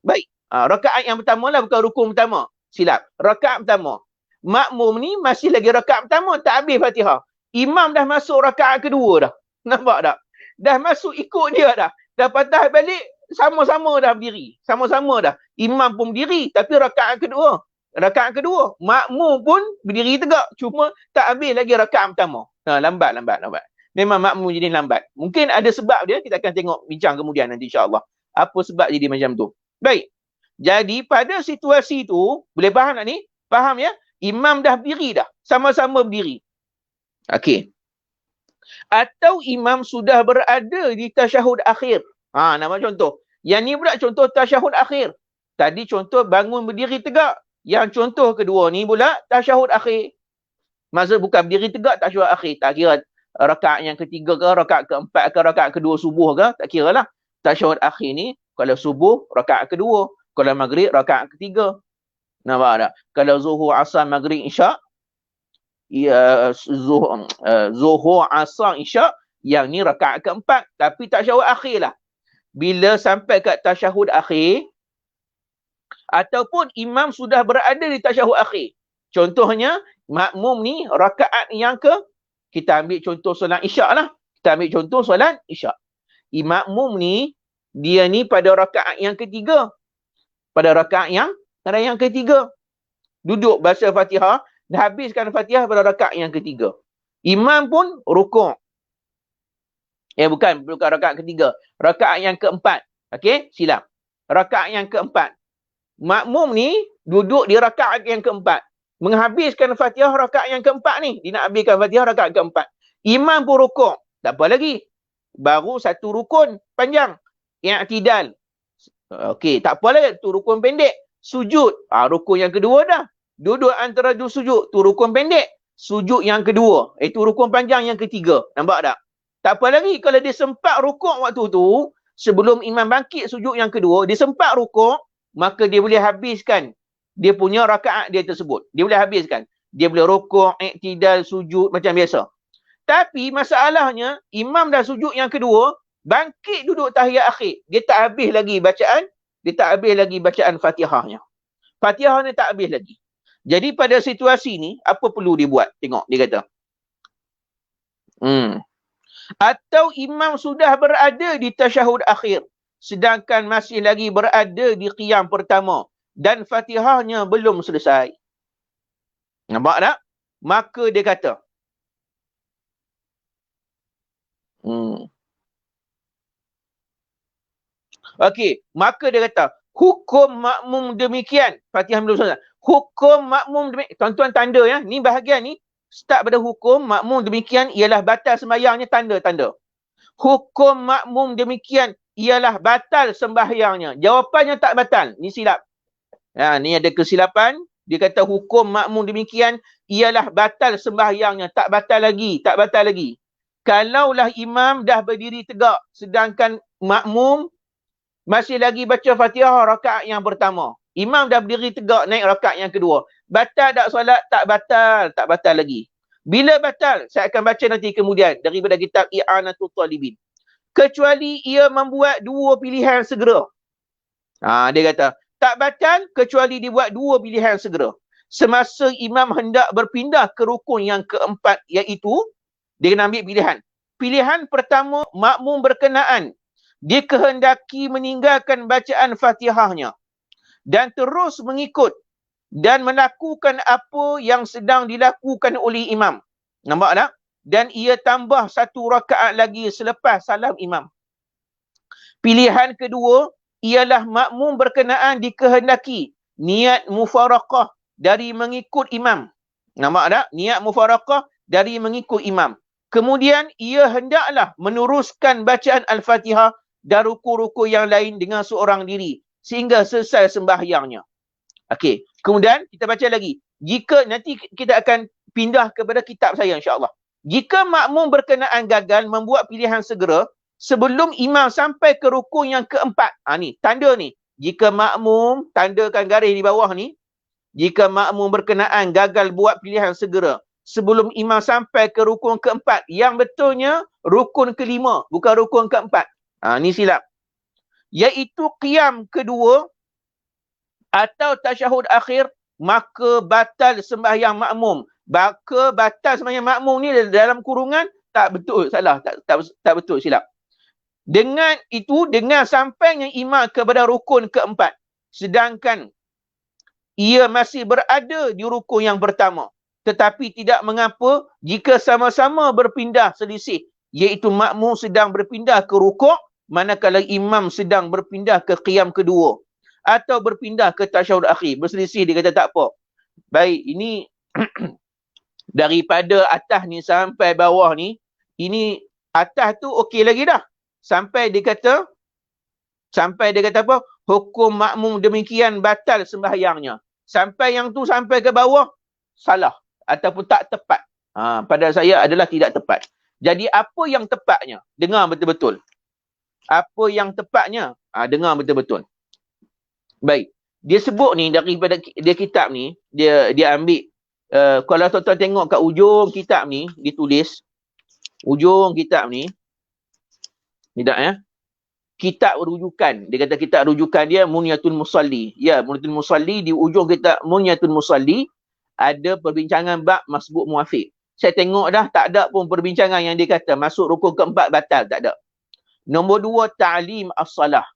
Baik. Rakaat yang pertama lah, bukan rukun pertama. Silap. Rakaat pertama. Makmum ni masih lagi rakaat pertama, tak habis Fatihah. Imam dah masuk rakaat kedua dah. Nampak tak? Dah masuk ikut dia dah. Dah patah balik, sama-sama dah berdiri. Sama-sama dah. Imam pun berdiri, tapi rakaat kedua. Makmum pun berdiri tegak. Cuma tak habis lagi rakaat pertama. Lambat. Memang makmum jadi lambat. Mungkin ada sebab dia, kita akan tengok bincang kemudian nanti insyaAllah. Apa sebab jadi macam tu. Baik. Jadi pada situasi tu, boleh faham tak ni? Faham ya? Imam dah berdiri dah. Sama-sama berdiri. Okey. Atau imam sudah berada di tasyahud akhir. Nama contoh. Yang ni pula contoh tasyahud akhir. Tadi contoh bangun berdiri tegak. Yang contoh kedua ni pula tasyahud akhir. Maksud bukan berdiri tegak tasyahud akhir. Tak kira rakaat yang ketiga ke, rakaat keempat ke, rakaat kedua subuh ke. Tak kira lah. Tasyahud akhir ni kalau subuh rakaat kedua. Kalau maghrib rakaat ketiga. Nampak tak? Kalau zuhur, asar, maghrib, isyak. Zuhur, asar, isyak. Yang ni rakaat keempat. Tapi tasyahud akhir lah. Bila sampai kat tasyahud akhir, ataupun imam sudah berada di tasyahud akhir. Contohnya, makmum ni rakaat yang kita ambil contoh solat isyak lah. Kita ambil contoh solat isyak. Makmum ni, dia ni pada rakaat yang ketiga. Pada rakaat yang ketiga. Duduk baca Fatihah, dah habiskan Fatihah pada rakaat yang ketiga. Imam pun rukuk. Bukan rakaat ketiga. Rakaat yang keempat. Okey, silap. Rakaat yang keempat. Makmum ni duduk di rakaat yang keempat. Menghabiskan Fatihah rakaat yang keempat ni. Dia nak habiskan Fatihah rakaat keempat. Imam pun rukuk. Tak apa lagi. Baru satu rukun panjang. I'tidal. Okey, tak apa lagi. Tu rukun pendek. Sujud. Rukun yang kedua dah. Duduk antara dua sujud. Tu rukun pendek. Sujud yang kedua. Itu rukun panjang yang ketiga. Nampak tak? Tak apa lagi. Kalau dia sempat rukuk waktu tu, sebelum imam bangkit sujud yang kedua, dia sempat rukuk, maka dia boleh habiskan dia punya rakaat dia tersebut. Dia boleh habiskan. Dia boleh rukuk, i'tidal, sujud macam biasa. Tapi masalahnya, imam dah sujud yang kedua, bangkit duduk tahiyat akhir. Dia tak habis lagi bacaan Fatihahnya. Fatihahnya tak habis lagi. Jadi pada situasi ni, apa perlu dibuat? Tengok, dia kata. Atau imam sudah berada di tasyahud akhir, sedangkan masih lagi berada di qiyam pertama dan Fatihahnya belum selesai. Nampak tak? Maka dia kata, okey, maka dia kata, hukum makmum demikian. Fatihah belum selesai. Hukum makmum demikian. Tuan-tuan tanda ya, ni bahagian ni start pada hukum makmum demikian ialah batal sembahyangnya, tanda-tanda. Hukum makmum demikian ialah batal sembahyangnya. Jawapannya tak batal. Ni silap. Ni ada kesilapan. Dia kata hukum makmum demikian ialah batal sembahyangnya. Tak batal lagi. Kalaulah imam dah berdiri tegak, sedangkan makmum masih lagi baca Fatihah rakaat yang pertama. Imam dah berdiri tegak naik rakaat yang kedua. Batal tak solat? Tak batal lagi. Bila batal? Saya akan baca nanti kemudian daripada kitab I'anatul Talibin. Kecuali ia membuat dua pilihan segera. Dia kata, Tak batal kecuali dibuat dua pilihan segera. Semasa imam hendak berpindah ke rukun yang keempat, iaitu dia kena ambil pilihan. Pilihan pertama, makmum berkenaan dikehendaki meninggalkan bacaan Fatihahnya dan terus mengikut dan melakukan apa yang sedang dilakukan oleh imam. Nampak tak? Dan ia tambah satu rakaat lagi selepas salam imam. Pilihan kedua ialah makmum berkenaan dikehendaki niat mufaraqah dari mengikut imam. Nampak tak? Niat mufaraqah dari mengikut imam. Kemudian ia hendaklah meneruskan bacaan Al-Fatihah dan ruku-ruku yang lain dengan seorang diri sehingga selesai sembahyangnya. Okey, kemudian kita baca lagi. Jika nanti kita akan pindah kepada kitab saya insya-Allah. Jika makmum berkenaan gagal membuat pilihan segera sebelum imam sampai ke rukun yang keempat. Ni tanda ni. Jika makmum, tandakan garis di bawah ni. Jika makmum berkenaan gagal buat pilihan segera sebelum imam sampai ke rukun keempat, yang betulnya rukun kelima, bukan rukun keempat. Ni silap. Iaitu qiyam kedua atau tasyahud akhir, maka batal sembahyang makmum. Maka batal sembahyang makmum ni dalam kurungan tak betul, salah, tak betul, silap. Dengan itu, dengan sampainya imam kepada rukun keempat, sedangkan ia masih berada di rukun yang pertama, tetapi tidak mengapa jika sama-sama berpindah selisih, iaitu makmum sedang berpindah ke rukuk manakala imam sedang berpindah ke qiyam kedua atau berpindah ke tasyahud akhir. Berselisih, dia kata tak apa. Baik, ini daripada atas ni sampai bawah ni, ini atas tu okey lagi dah. Sampai dia kata apa? Hukum makmum demikian batal sembahyangnya. Sampai yang tu sampai ke bawah salah ataupun tak tepat. Pada saya adalah tidak tepat. Jadi apa yang tepatnya? Dengar betul-betul. Apa yang tepatnya? Dengar betul-betul. Baik. Dia sebut ni daripada dia kitab ni, dia ambil kalau tuan-tuan tengok kat ujung kitab ni ditulis ujung kitab ni. Tidak ya? Kitab rujukan. Dia kata kitab rujukan dia Munyatul Musalli. Ya, Munyatul Musalli, di ujung kitab Munyatul Musalli ada perbincangan bab masbuk muafiq. Saya tengok dah tak ada pun perbincangan yang dia kata masuk rukun keempat batal, tak ada. Nombor 2, ta'lim as-salah.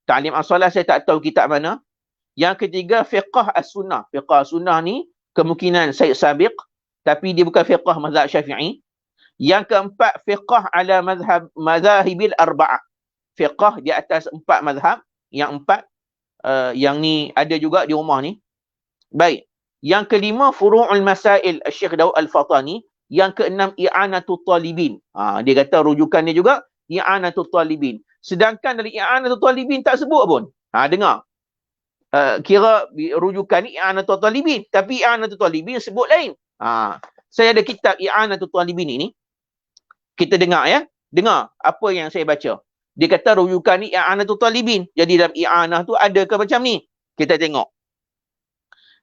Ta'lim as-salah saya tak tahu kitab mana. Yang ketiga, fiqh as-sunnah. Fiqh as-sunnah ni kemungkinan Syed Sabiq, tapi dia bukan fiqh mazhab Syafi'i. Yang keempat, fiqh ala mazhabil arba'ah. Fiqh di atas 4 mazhab. Yang 4, yang ni ada juga di rumah ni. Baik. Yang kelima, furu'ul masail Syekh Daud Al-Fatani. Yang keenam, i'anatul talibin. Dia kata rujukan dia juga i'anatul talibin. Sedangkan dari i'anatul talibin tak sebut pun. Dengar. Kira rujukan ni i'anatul talibin. Tapi i'anatul talibin sebut lain. Saya ada kitab i'anatul talibin ini. Kita dengar ya. Dengar apa yang saya baca. Dia kata rujukan ni i'anatul talibin. Jadi dalam i'anah tu ada ke macam ni? Kita tengok.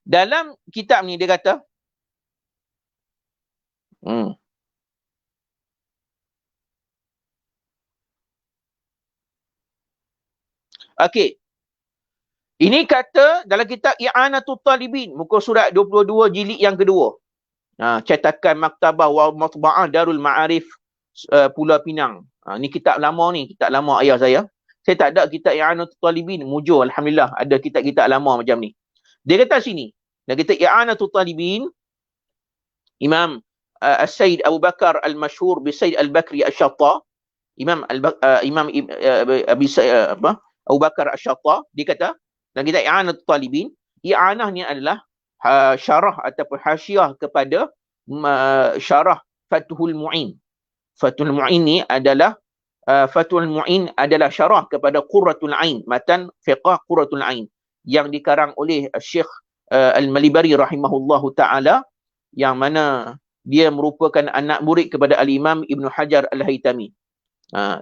Dalam kitab ni dia kata okey. Ini kata dalam kitab I'anatul Talibin, muka surat 22 jilid yang kedua. Cetakan Maktabah wa Matba'ah Darul Ma'arif Pulau Pinang. Ni kitab lama ni, kitab lama ayah saya. Saya tak ada kitab I'anatul Talibin, mujur alhamdulillah ada kitab-kitab lama macam ni. Dia kata sini, dan kita I'anatul Talibin, Imam As-Sayyid Abu Bakar Al-Mashhur bi Sayyid Al-Bakri Asy-Syatta, Abu Bakar Asy-Syatta, dia kata dan kita I'anatul Talibin, i'anah ni adalah syarah ataupun hasyiah kepada syarah Fathul Mu'in. Fathul Mu'in ni adalah Fathul Mu'in adalah syarah kepada Qurratul Ain, matan fiqh Qurratul Ain yang dikarang oleh Syekh Al-Malibari rahimahullahu taala, yang mana dia merupakan anak murid kepada Al-Imam Ibn Hajar Al-Haytami.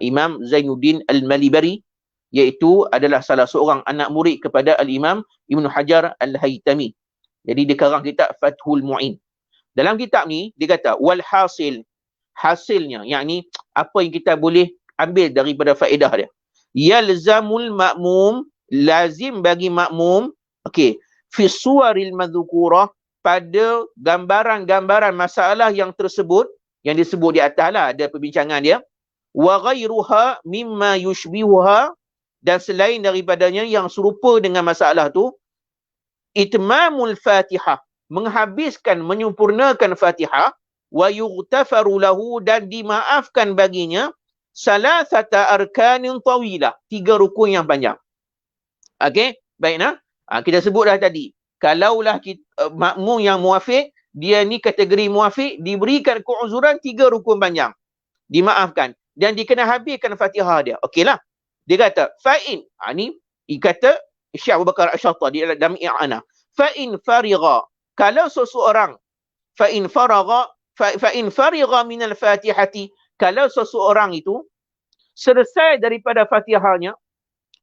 Imam Zainuddin Al-Malibari iaitu adalah salah seorang anak murid kepada Al-Imam Ibn Hajar Al-Haytami. Jadi dia karang kitab Fathul Mu'in. Dalam kitab ni dia kata wal hasil, hasilnya, yakni apa yang kita boleh ambil daripada faedah dia, yalzamul ma'mum lazim bagi makmum, okey, fi suwaril madzukurah, pada gambaran-gambaran masalah yang tersebut, yang disebut di atas lah, ada perbincangan dia, wa ghairuha mimma yushbihuha, dan selain daripadanya yang serupa dengan masalah tu, itmamul fatihah, menghabiskan, menyempurnakan Fatihah, wa yughtafaru lahu, dan dimaafkan baginya, salasata arkanin tawilah, 3 rukun yang panjang. Okey, baik nah. Kita sebut dah tadi, kalaulah makmum yang muafiq, dia ni kategori muafiq, diberikan keuzuran 3 rukun panjang, dimaafkan, dan dikena habiskan Fatihah dia. Okeylah. Dia kata, fa'in, ni kata Syekh Abu Bakar Asy-Syattah di dalam i'anah. Fa'in farigha, kalau seseorang, fa'in farigha minal fatihati, kalau seseorang itu selesai daripada Fatihahnya,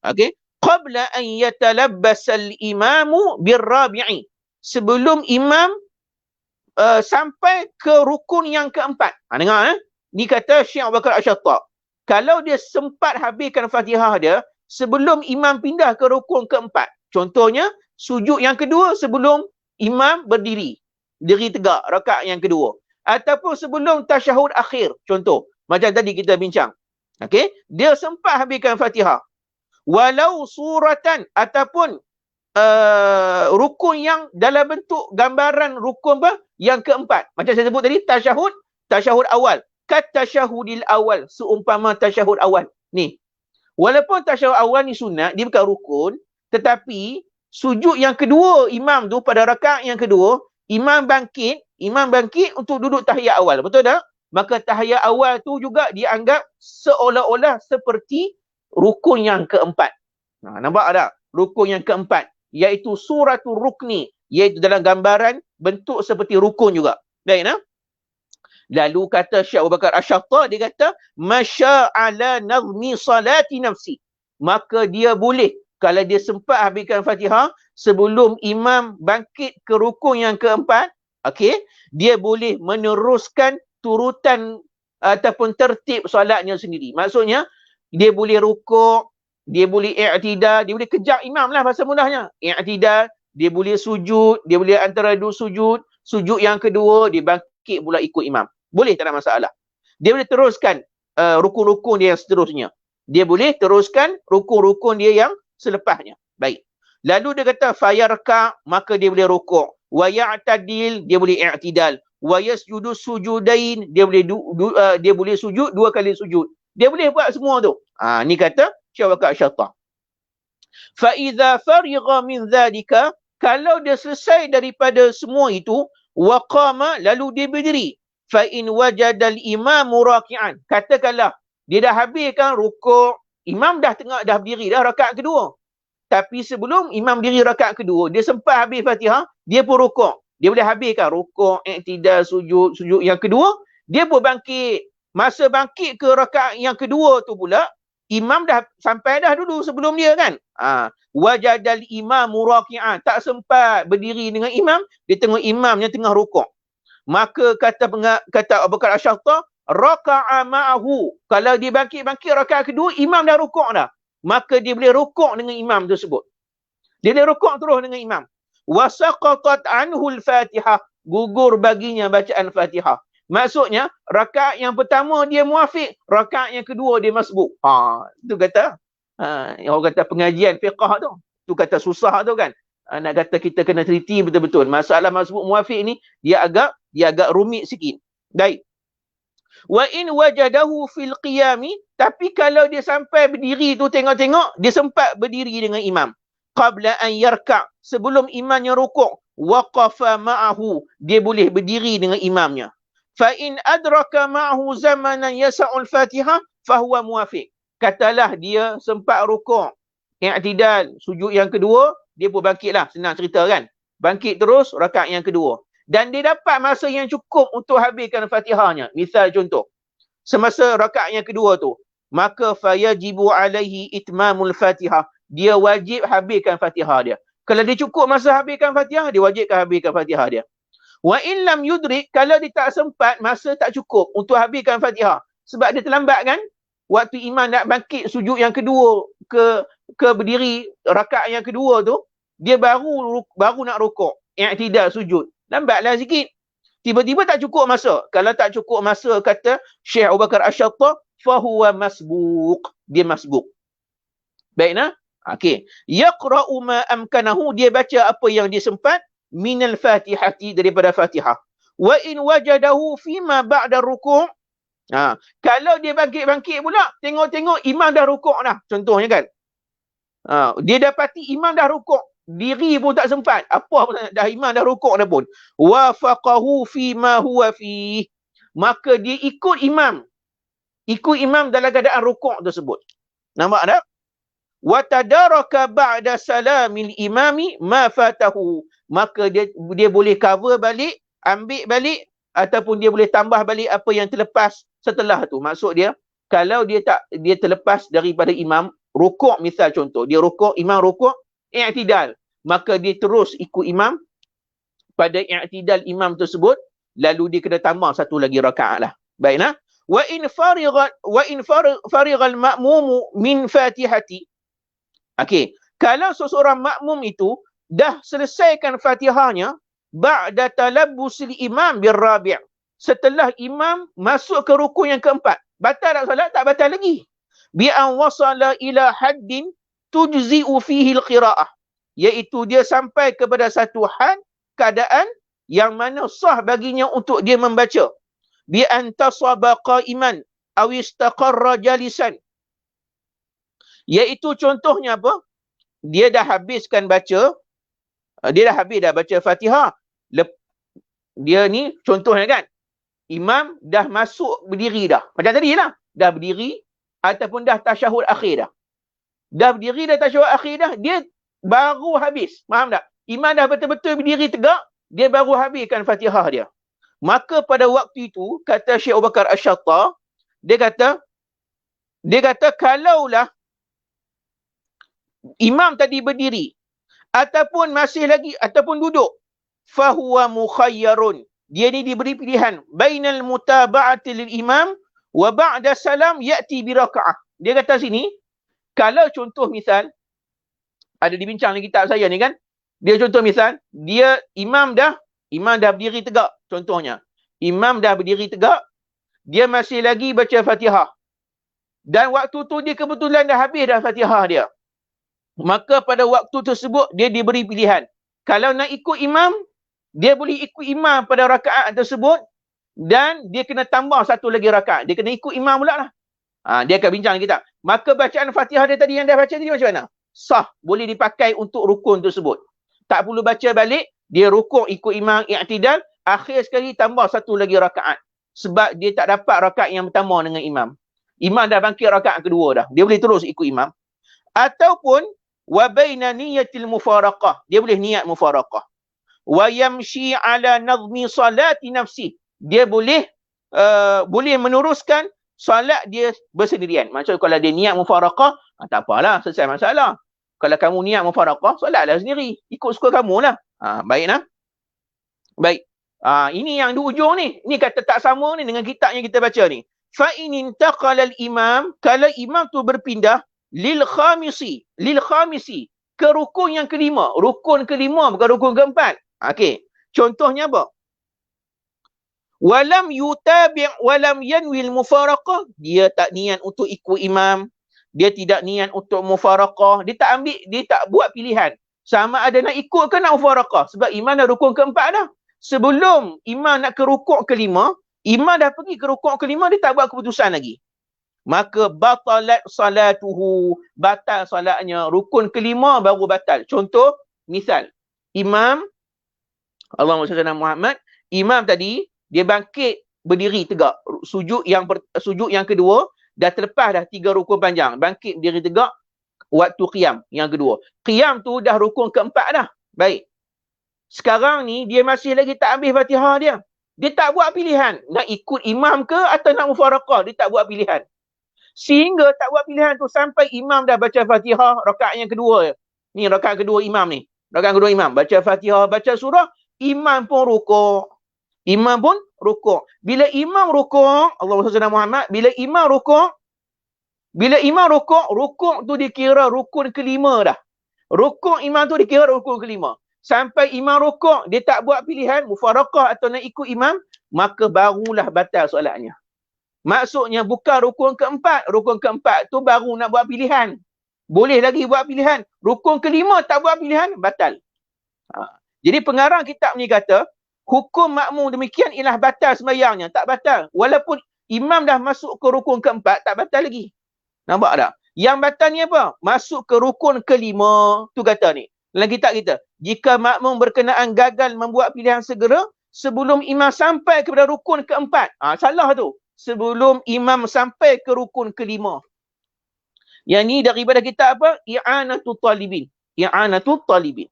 okey, qabla an yatalabbasal imamu birrabi'i, sebelum imam sampai ke rukun yang keempat. Dengar ni kata Syekh Abu Bakar Asy-Syattah, kalau dia sempat habiskan Fatihah dia sebelum imam pindah ke rukun keempat. Contohnya, sujud yang kedua sebelum imam berdiri, diri tegak, rakaat yang kedua. Ataupun sebelum tasyahud akhir, contoh. Macam tadi kita bincang. Okey, dia sempat habiskan Fatihah. Walau suratan, ataupun rukun yang dalam bentuk gambaran rukun yang keempat. Macam saya sebut tadi, tasyahud awal. Kat tasyahudil awal, seumpama tasyahud awal. Ni, walaupun tasyahud awal ni sunat, dia bukan rukun, tetapi sujud yang kedua imam tu, pada rakaat yang kedua, imam bangkit untuk duduk tahiyat awal. Betul tak? Maka tahiyat awal tu juga dianggap seolah-olah seperti rukun yang keempat. Nampak tak? Rukun yang keempat, iaitu suratul rukni, iaitu dalam gambaran bentuk seperti rukun juga. Baik, nah? Lalu kata Syekh Abu Bakar Asy-Syattah, dia kata, masya'ala nazmi salati nafsi, maka dia boleh, kalau dia sempat habiskan Fatihah sebelum imam bangkit ke rukun yang keempat, okey, dia boleh meneruskan turutan ataupun tertib solatnya sendiri. Maksudnya, dia boleh rukuk, dia boleh i'tidal, dia boleh kejar imam lah bahasa mudahnya. I'tidal, dia boleh sujud, dia boleh antara dua sujud, sujud yang kedua, dia bangkit pula ikut imam. Boleh, tak ada masalah. Dia boleh teruskan rukun-rukun dia yang seterusnya. Dia boleh teruskan rukun-rukun dia yang selepasnya. Baik. Lalu dia kata, fayarka, maka dia boleh rukuk. Wa ya'tadil, dia boleh i'tidal. Wa yasjudu sujudain, dia boleh sujud 2 kali sujud. Dia boleh buat semua tu. Ni kata Syekh Abu Bakar Asy-Syattah. Fa idza farigha min dzalika, kalau dia selesai daripada semua itu, wa qama, lalu dia berdiri. Fa in wajadal imamu raki'an, katakanlah dia dah habiskan rukuk, imam dah berdiri dah rakaat kedua. Tapi sebelum imam diri rakaat kedua, dia sempat habis Fatihah, dia pun rukuk. Dia boleh habiskan rukuk, i'tidal, sujud yang kedua, dia pun bangkit. Masa bangkit ke rakaat yang kedua tu pula, imam dah sampai dah dulu sebelum dia kan. Wajadal imamu raki'an, tak sempat berdiri dengan imam, dia tengok imamnya tengah rukuk. Maka kata Abu Bakar Asy-Syattah, raka'a ma'ahu, kalau dia bangkit rakaat kedua, imam dah rukuk dah, maka dia boleh rukuk dengan imam tersebut. Dia boleh rukuk terus dengan imam. Wa saqatat anhu al-Fatihah, gugur baginya bacaan Fatihah. Maksudnya, rakaat yang pertama dia muafiq, rakaat yang kedua dia masbuk. Itu kata, orang kata pengajian fiqah tu. Tu kata susah tu kan. Nak kata kita kena teliti betul-betul. Masalah masbuk muafiq ni, dia agak rumit sikit. Baik. Wa in wajadahu fil qiyami, tapi kalau dia sampai berdiri tu, tengok-tengok, dia sempat berdiri dengan imam. Qabla an yarka', sebelum imamnya rukuk, waqafa ma'ahu, dia boleh berdiri dengan imamnya. Fa in adraka ma'ahu zamanan yasa'ul Fatihah fahuwa muafiq. Katalah dia sempat rukuk, i'tidal, sujud yang kedua, dia pun bangkitlah, senang cerita kan. Bangkit terus rakaat yang kedua. Dan dia dapat masa yang cukup untuk habiskan Fatihahnya. Misal contoh, semasa rakaat yang kedua tu, maka fayajibu alaihi itmamul Fatihah. Dia wajib habiskan Fatihah dia. Kalau dia cukup masa habiskan Fatihah, dia wajibkan habiskan Fatihah dia. Wa in lam yudrik, kalau dia tak sempat, masa tak cukup untuk habiskan Fatihah, sebab dia terlambat kan, waktu imam nak bangkit sujud yang kedua ke berdiri rakaat yang kedua tu, dia baru nak rukuk, i'tidal sujud. Lambatlah sikit. Tiba-tiba tak cukup masa. Kalau tak cukup masa, kata Syekh Abu Bakar Asy-Syattah, fahuwa masbuq. Dia masbuq. Baik nah? Okey. Yaqra'u ma amkanahu, dia baca apa yang dia sempat, minal fatihati, daripada Fatihah. Wa in wajadahu fima ba'da rukuk. Kalau dia bangkit-bangkit pula, tengok-tengok imam dah rukuk dah. Contohnya kan. Dia dapati imam dah rukuk. Diri pun tak sempat. Apa pun dah imam dah rukuk dah pun. Wafaqahu fima huwa fi. Maka dia ikut imam. Ikut imam dalam keadaan rukuk tersebut. Nampak tak? Wa tadaraka ba'da salamil imami ma fatahu. Maka dia boleh cover balik, ambil balik, ataupun dia boleh tambah balik apa yang terlepas setelah tu. Maksud dia, kalau dia terlepas daripada imam rukuk, misal contoh, dia rukuk, imam rukuk, i'tidal, maka dia terus ikut imam pada i'tidal imam tersebut, lalu dia kena tambah satu lagi rakaat lah. Baiklah. Wa in farighal ma'mumu min fatihati. Okey, kalau seseorang makmum itu dah selesaikan Fatihahnya ba'da talabbusil imam birrabi', setelah imam masuk ke rukun yang keempat, batal tak solat? Tak batal lagi. Bi an wasala ila haddin tujzi'u fihi al-qira'ah, iaitu dia sampai kepada satu had, keadaan yang mana sah baginya untuk dia membaca. Bi an tasaba qa'iman aw istaqarra jalisan, iaitu contohnya apa? Dia dah habiskan baca, dia dah habis dah baca Fatihah. Dia ni contohnya kan, imam dah masuk berdiri dah. Macam tadi lah. Dah berdiri ataupun dah tasyahud akhir dah. Dah berdiri dah tasyahud akhir dah. Dia baru habis. Faham tak? Imam dah betul-betul berdiri tegak. Dia baru habiskan Fatihah dia. Maka pada waktu itu, kata Syekh Abu Bakar Asy-Syattah, dia kata kalaulah imam tadi berdiri ataupun masih lagi ataupun duduk, fahuwa mukhayyarun, dia ni diberi pilihan bainal mutaba'ati lil imam wa ba'da salam ya'ti bi raka'ah. Dia kata sini, kalau contoh misal ada dibincang dalam kitab saya ni kan, dia contoh misal dia imam dah berdiri tegak, contohnya imam dah berdiri tegak, dia masih lagi baca Fatihah, dan waktu tu dia kebetulan dah habis dah Fatihah dia. Maka pada waktu tersebut dia diberi pilihan. Kalau nak ikut imam, dia boleh ikut imam pada rakaat tersebut, dan dia kena tambah satu lagi rakaat. Dia kena ikut imam pula lah. Dia akan bincang kita. Maka bacaan Fatihah dia tadi yang dah baca tadi macam mana? Sah. Boleh dipakai untuk rukun tersebut. Tak perlu baca balik. Dia rukuk ikut imam, i'tidal. Akhir sekali tambah satu lagi rakaat. Sebab dia tak dapat rakaat yang pertama dengan imam. Imam dah bangkit rakaat kedua dah. Dia boleh terus ikut imam. Ataupun wa baina niyatil mufaraqah, dia boleh niat mufaraqah. Wa yamshi ala nazmi salati nafsi, dia boleh meneruskan solat dia bersendirian. Maksud kalau dia niat mufaraqah, tak apalah, selesai masalah. Kalau kamu niat mufaraqah, solatlah sendiri, ikut suka kamu lah. Baiklah. Baik. Ini yang di ujung ni. Ni kata tak sama ni dengan kitab yang kita baca ni. Fa in intaqala al-imam, kalau imam tu berpindah lil khamisi, ke rukun yang kelima. Rukun kelima, bukan rukun keempat. Okey. Contohnya apa? Walam yutabi' walam yanwil mufaraqah, dia tak niat untuk ikut imam, dia tidak niat untuk mufaraqah, dia tak buat pilihan sama ada nak ikut ke nak mufaraqah, sebab imam dah rukun keempat dah. Sebelum imam nak ke rukuk kelima, imam dah pergi ke rukuk kelima, dia tak buat keputusan lagi. Maka batalat salatuhu, batal salatnya. Rukun kelima baru batal. Contoh, misal imam, Allahumma salli ala Muhammad, imam tadi dia bangkit berdiri tegak, sujud yang kedua, dah terlepas dah 3 rukun panjang, bangkit berdiri tegak waktu qiyam yang kedua. Qiyam tu dah rukun keempat dah. Baik. Sekarang ni dia masih lagi tak habis Fatihah dia. Dia tak buat pilihan nak ikut imam ke atau nak mufaraqah, dia tak buat pilihan. Sehingga tak buat pilihan tu sampai imam dah baca Fatihah rakaat yang kedua. Ni rakaat kedua imam ni. Rakaat kedua imam baca Fatihah, baca surah, imam pun rukuk. Imam pun rukuk. Bila imam rukuk, Allahumma salli ala Muhammad, bila imam rukuk, Bila imam rukuk tu dikira rukun kelima dah. Rukuk imam tu dikira rukun kelima. Sampai imam rukuk, dia tak buat pilihan, mufarakah atau nak ikut imam, maka barulah batal solatnya. Maksudnya bukan rukun keempat. Rukun keempat tu baru nak buat pilihan. Boleh lagi buat pilihan. Rukun kelima tak buat pilihan, batal. Jadi pengarang kitab ni kata, hukum makmum demikian ialah batal sembahyangnya. Tak batal. Walaupun imam dah masuk ke rukun keempat, tak batal lagi. Nampak tak? Yang batal ni apa? Masuk ke rukun kelima. Tu kata ni. Dalam kitab kita. Jika makmum berkenaan gagal membuat pilihan segera, sebelum imam sampai kepada rukun keempat. Salah tu. Sebelum imam sampai ke rukun kelima. Yang ni daripada kitab apa? I'anatul Talibin. I'anatul Talibin.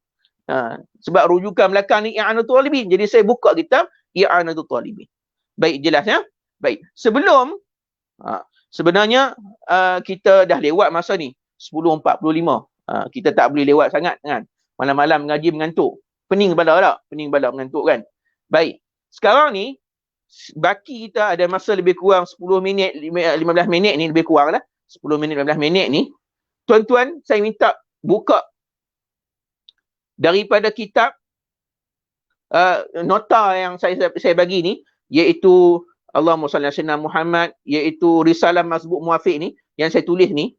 Sebab rujukan belakang ni I'anatul Talibin. Jadi saya buka kitab I'anatul Talibin. Baik, jelas ya? Baik. Sebelum sebenarnya kita dah lewat masa ni 10.45. Kita tak boleh lewat sangat kan. Malam-malam mengaji mengantuk. Pening kepala tak? Pening kepala mengantuk kan. Baik. Sekarang ni baki kita ada masa lebih kurang 10 minit 15 minit ni lebih kurang lah. 10 minit 15 minit ni. Tuan-tuan, saya minta buka daripada kitab nota yang saya bagi ni, iaitu Allahumma salli ala sayyidina Muhammad, iaitu Risalah Masbuk Muafiq ni, yang saya tulis ni,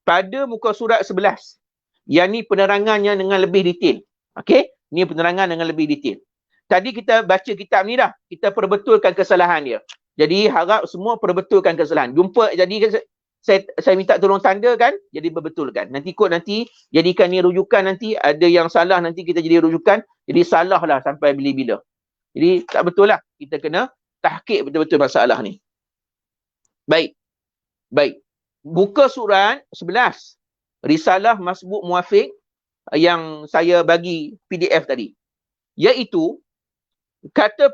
pada muka surat 11. Yang ni penerangannya dengan lebih detail. Okey? Ni penerangan dengan lebih detail. Tadi kita baca kitab ni dah. Kita perbetulkan kesalahan dia. Jadi harap semua perbetulkan kesalahan. Jumpa, jadi saya minta tolong tandakan, jadi perbetulkan. Nanti jadikan ni rujukan nanti. Ada yang salah nanti kita jadi rujukan. Jadi salah lah sampai bila-bila. Jadi tak betul lah. Kita kena tahqiq betul-betul masalah ni. Baik. Buka surat 11. Risalah Masbuk Muafiq yang saya bagi PDF tadi. Iaitu kata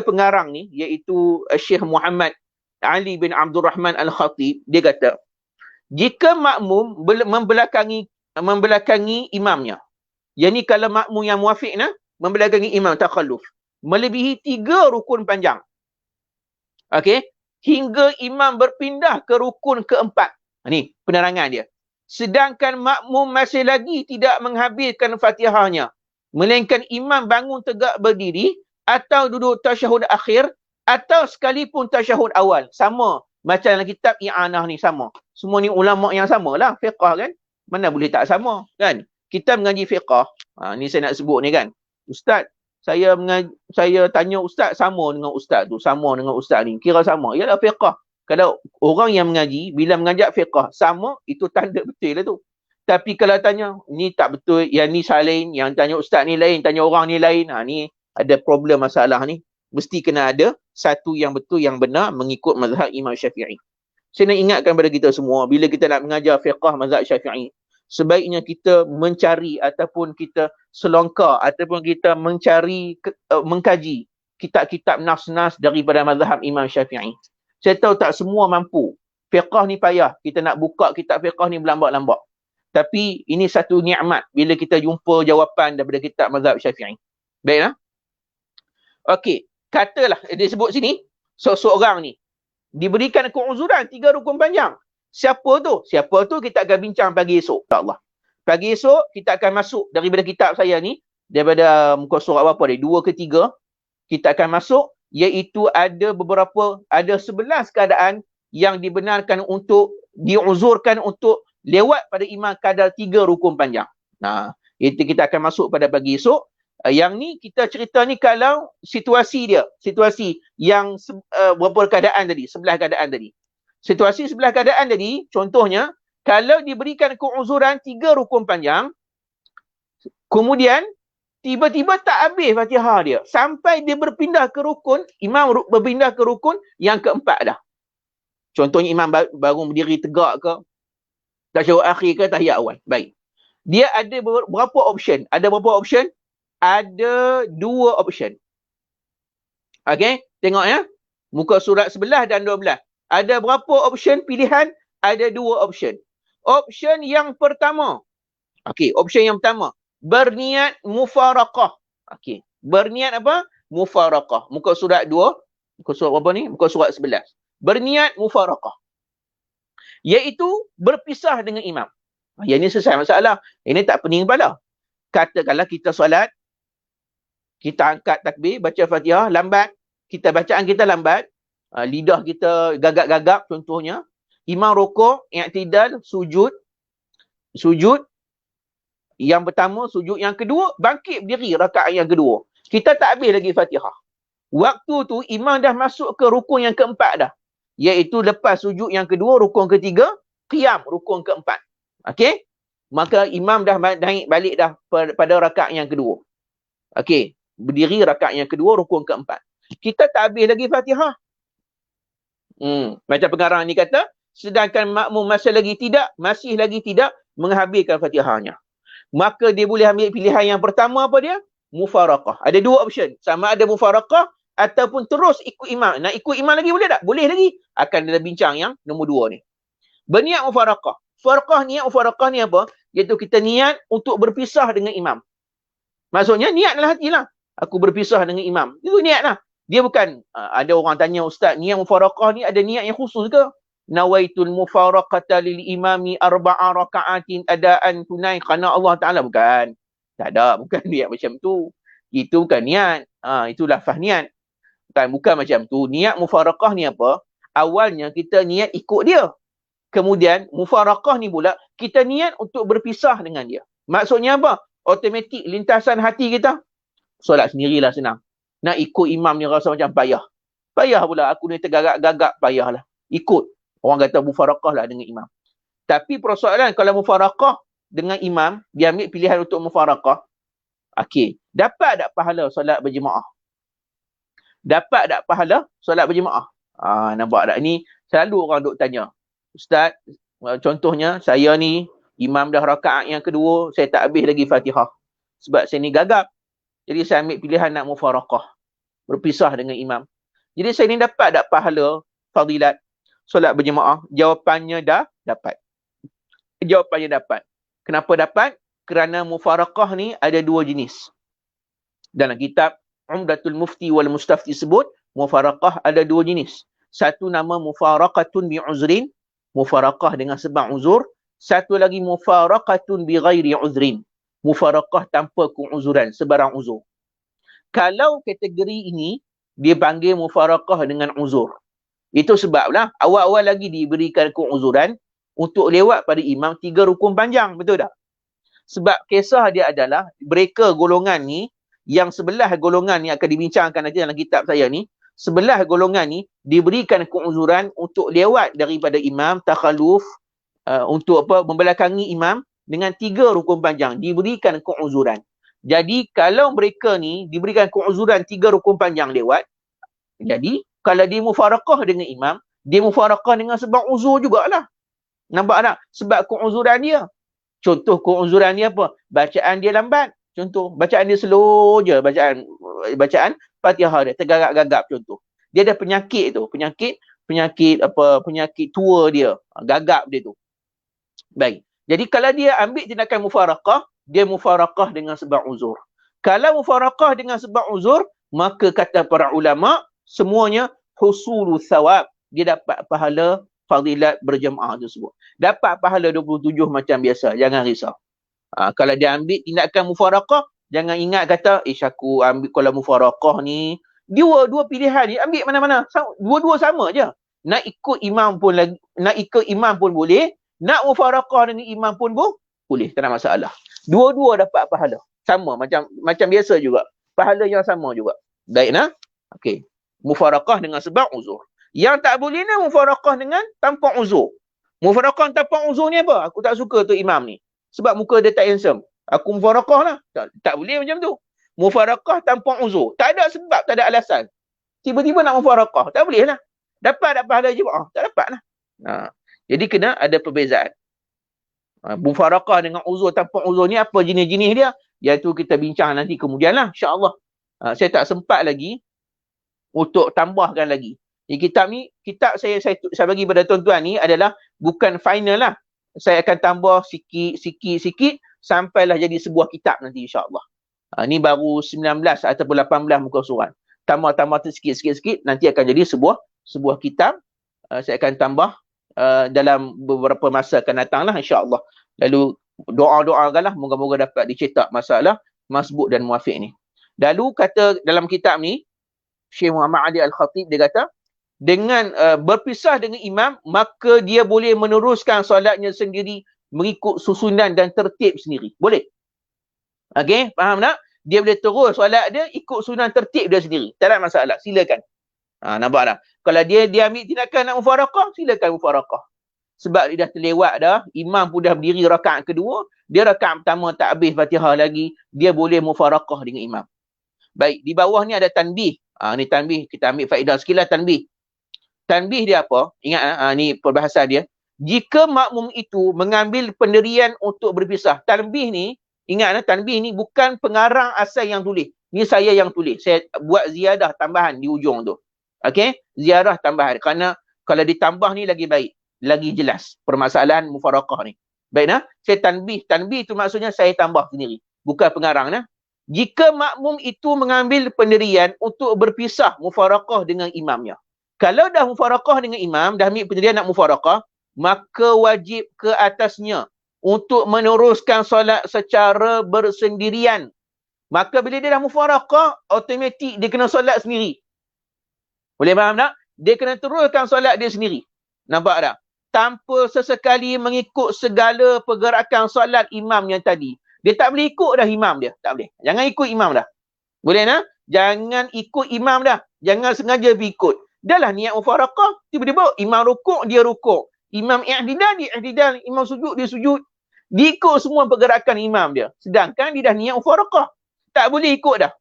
pengarang ni, iaitu Syekh Muhammad Ali bin Abdul Rahman Al-Khatib, dia kata, jika makmum membelakangi imamnya, yang ni kalau makmum yang muafiq membelakangi imam takhalluf, melebihi 3 rukun panjang. Okey, hingga imam berpindah ke rukun keempat. Ni penerangan dia. Sedangkan makmum masih lagi tidak menghabiskan Fatihahnya, melainkan imam bangun tegak berdiri atau duduk tasyahud akhir atau sekalipun tasyahud awal. Sama macam dalam kitab I'anah ni, sama. Semua ni ulama yang sama lah, fiqah kan. Mana boleh tak sama kan. Kita mengaji fiqah. Ni saya nak sebut ni kan. Ustaz, saya tanya ustaz, sama dengan ustaz tu, sama dengan ustaz ni. Kira sama. Ialah fiqah. Kalau orang yang mengaji, bila mengajak fiqah sama, itu tanda betul lah tu. Tapi kalau tanya, ni tak betul, yang ni lain, yang tanya ustaz ni lain, tanya orang ni lain, ni ada problem masalah ni. Mesti kena ada satu yang betul, yang benar, mengikut mazhab Imam Syafi'i. Saya nak ingatkan pada kita semua, bila kita nak mengajar fiqah mazhab Syafi'i, sebaiknya kita mencari ataupun kita selongkar ataupun kita mengkaji kitab-kitab nas-nas daripada mazhab Imam Syafi'i. Saya tahu tak semua mampu. Fiqah ni payah. Kita nak buka kitab fiqah ni berlambak-lambak. Tapi ini satu nikmat bila kita jumpa jawapan daripada kitab mazhab Syafi'i. Baiklah. Okey, katalah dia sebut sini, seorang ni diberikan keuzuran 3 rukun panjang. Siapa tu? Siapa tu kita akan bincang pagi esok, insya-Allah. Pagi esok kita akan masuk daripada kitab saya ni, daripada muka surat berapa dia? 2 ke 3. Kita akan masuk, iaitu ada 11 keadaan yang dibenarkan untuk diuzurkan untuk lewat pada imam kadar 3 rukun panjang. Itu kita akan masuk pada pagi esok. Yang ni kita cerita ni kalau situasi yang berapa keadaan tadi, 11 keadaan tadi. Situasi 11 keadaan tadi, contohnya kalau diberikan keuzuran 3 rukun panjang, kemudian tiba-tiba tak habis Fatihah dia, sampai dia berpindah ke rukun, imam berpindah ke rukun yang keempat dah. Contohnya imam baru berdiri tegak ke, tasyahud akhir ke, tahiyat awal. Baik. Dia ada berapa option? Ada berapa option? Ada 2 option. Okey, tengok ya. Muka surat 11 dan 12. Ada berapa option pilihan? Ada 2 option. Option yang pertama. Okey, option yang pertama. Berniat mufaraqah. Okey. Berniat apa? Mufaraqah. Muka surat 2. Muka surat apa ni? Muka surat 11. Berniat mufaraqah. Iaitu berpisah dengan imam. Yang ini selesai masalah. Ini tak pening kepala. Katakanlah kita solat, kita angkat takbir, baca Fatihah, lambat. Bacaan kita lambat. Lidah kita gagap-gagap contohnya. Imam rokok, i'tidal, sujud. Sujud. Yang pertama, sujud yang kedua, bangkit berdiri rakaat yang kedua. Kita tak habis lagi Fatihah. Waktu tu, imam dah masuk ke rukun yang keempat dah. Iaitu lepas sujud yang kedua, rukun ketiga, qiyam, rukun keempat. Okey? Maka imam dah naik balik dah pada rakaat yang kedua. Okey. Berdiri rakaat yang kedua, rukun keempat. Kita tak habis lagi Fatihah. Macam pengarang ni kata, sedangkan makmum masih lagi tidak menghabiskan Fatihahnya. Maka dia boleh ambil pilihan yang pertama apa dia? Mufaraqah. Ada dua option. Sama ada mufaraqah ataupun terus ikut imam. Nak ikut imam lagi boleh tak? Boleh lagi. Akan ada bincang yang nombor 2 ni. Berniat mufaraqah. Niat mufaraqah ni apa? Iaitu kita niat untuk berpisah dengan imam. Maksudnya niat dalam hati lah. Aku berpisah dengan imam. Itu niat lah. Dia bukan, ada orang tanya, Ustaz, niat mufaraqah ni ada niat yang khusus ke? Nawaitul mufaraqata lil imami arba'a raka'atin adaan tunai kerana Allah Ta'ala. Bukan. Tak ada. Bukan niat macam tu. Itu bukan niat. Itu lafaz niat. Bukan macam tu. Niat mufaraqah ni apa? Awalnya kita niat ikut dia. Kemudian mufaraqah ni pula kita niat untuk berpisah dengan dia. Maksudnya apa? Automatik lintasan hati kita. Solat sendirilah senang. Nak ikut imam ni rasa macam payah. Payah pula. Aku ni tergagap-gagap payahlah. Ikut. Orang kata mufaraqah lah dengan imam. Tapi persoalan kalau mufaraqah dengan imam, dia ambil pilihan untuk mufaraqah. Okey. Dapat tak pahala solat berjemaah? Dapat tak pahala solat berjemaah? Nampak tak? Ni selalu orang duk tanya. Ustaz, contohnya saya ni imam dah rakaat yang kedua, saya tak habis lagi Fatihah. Sebab saya ni gagap. Jadi saya ambil pilihan nak mufaraqah. Berpisah dengan imam. Jadi saya ni dapat tak pahala fadilat solat berjemaah? Jawapannya dah dapat. Jawapannya dapat. Kenapa dapat? Kerana mufaraqah ni ada 2 jenis. Dalam kitab Umdatul Mufti wal Mustafti sebut, mufaraqah ada 2 jenis. Satu nama mufaraqatun bi'uzrin, mufaraqah dengan sebab uzur. Satu lagi mufaraqatun bi ghairi uzrin, mufaraqah tanpa keuzuran, sebarang uzur. Kalau kategori ini dia panggil mufaraqah dengan uzur. Itu sebablah awal-awal lagi diberikan keuzuran untuk lewat pada imam 3 rukun panjang, betul tak? Sebab kisah dia adalah mereka golongan ni, yang sebelah golongan ni akan dibincangkan nanti dalam kitab saya ni, sebelah golongan ni diberikan keuzuran untuk lewat daripada imam, takhalluf, untuk apa, membelakangi imam dengan 3 rukun panjang, diberikan keuzuran. Jadi kalau mereka ni diberikan keuzuran 3 rukun panjang lewat, jadi kalau dia mufaraqah dengan imam, dia mufaraqah dengan sebab uzur jugalah. Nampak tak? Sebab keuzuran dia. Contoh keuzuran dia apa? Bacaan dia lambat. Contoh, bacaan dia slow je. Bacaan Fatihah dia tergagap-gagap contoh. Dia ada penyakit tu. Penyakit tua dia. Gagap dia tu. Baik. Jadi kalau dia ambil tindakan mufaraqah, dia mufaraqah dengan sebab uzur. Kalau mufaraqah dengan sebab uzur, maka kata para ulama, semuanya husulu thawab. Dia dapat pahala fadilat berjemaah tersebut. Dapat pahala 27 macam biasa. Jangan risau. Kalau dia ambil tindakan mufaraqah, jangan ingat kata, aku ambil kalau mufaraqah ni, dua pilihan ni, ambil mana-mana. Dua-dua sama je. Nak ikut imam pun boleh, nak mufaraqah dengan imam pun boleh. Tak ada masalah. Dua-dua dapat pahala. Sama, macam biasa juga. Pahala yang sama juga. Baik, nah? Okey. Mufaraqah dengan sebab uzur. Yang tak boleh ni mufaraqah dengan tanpa uzur. Mufaraqah tanpa uzur ni apa? Aku tak suka tu imam ni. Sebab muka dia tak handsome. Aku mufaraqah lah. Tak boleh macam tu. Mufaraqah tanpa uzur. Tak ada sebab, tak ada alasan. Tiba-tiba nak mufaraqah. Tak boleh lah. Dapat pahala jemaah. Tak dapat lah. Jadi kena ada perbezaan. Mufaraqah dengan uzur tanpa uzur ni apa jenis-jenis dia? Iaitu kita bincang nanti kemudian lah. InsyaAllah. Saya tak sempat lagi untuk tambahkan lagi. Kitab saya bagi pada tuan-tuan ni adalah bukan final lah. Saya akan tambah sikit sampailah jadi sebuah kitab nanti insya-Allah. Ni baru 19 ataupun 18 muka surat. Tambah sikit nanti akan jadi sebuah kitab. Saya akan tambah dalam beberapa masa akan datang lah, insya-Allah. Lalu doa-doakanlah moga-moga dapat dicetak masalah masbuk dan muafiq ni. Lalu kata dalam kitab ni Syekh Muhammad Ali Al-Khatib, dia kata dengan berpisah dengan imam, maka dia boleh meneruskan solatnya sendiri mengikut susunan dan tertib sendiri. Boleh? Okey, faham tak? Dia boleh terus solat dia ikut susunan tertib dia sendiri. Tak ada masalah, silakan. Nampak tak? Kalau dia ambil tindakan nak mufaraqah, silakan mufaraqah. Sebab dia dah terlewat dah, imam pun dah berdiri rakaat kedua, dia rakaat pertama tak habis Fatihah lagi, dia boleh mufaraqah dengan imam. Baik, di bawah ni ada tanbih. Ni tanbih, kita ambil faedah sekilas tanbih. Tanbih dia apa? Ingat, ni perbahasan dia. Jika makmum itu mengambil pendirian untuk berpisah. Tanbih ni, ingat, tanbih ni bukan pengarang asal yang tulis. Ni saya yang tulis. Saya buat ziyadah tambahan di ujung tu. Okey? Ziyadah tambahan. Kerana kalau ditambah ni lagi baik. Lagi jelas permasalahan mufaraqah ni. Baik, nah? Saya tanbih. Tanbih tu maksudnya saya tambah sendiri. Bukan pengarang, nah? Jika makmum itu mengambil pendirian untuk berpisah mufaraqah dengan imamnya. Kalau dah mufaraqah dengan imam, dah ambil pendirian nak mufaraqah, maka wajib ke atasnya untuk meneruskan solat secara bersendirian. Maka bila dia dah mufaraqah, automatik dia kena solat sendiri. Boleh faham tak? Dia kena teruskan solat dia sendiri. Nampak tak? Tanpa sesekali mengikut segala pergerakan solat imam yang tadi. Dia tak boleh ikut dah imam dia. Tak boleh. Jangan ikut imam dah. Boleh tak? Jangan ikut imam dah. Jangan sengaja ikut. Dah lah niat mufaraqah. Tiba-tiba imam rukuk, dia rukuk. Imam i'tidal, dia i'tidal. Imam sujud, dia sujud. Diikut semua pergerakan imam dia. Sedangkan dia dah niat mufaraqah. Tak boleh ikut dah.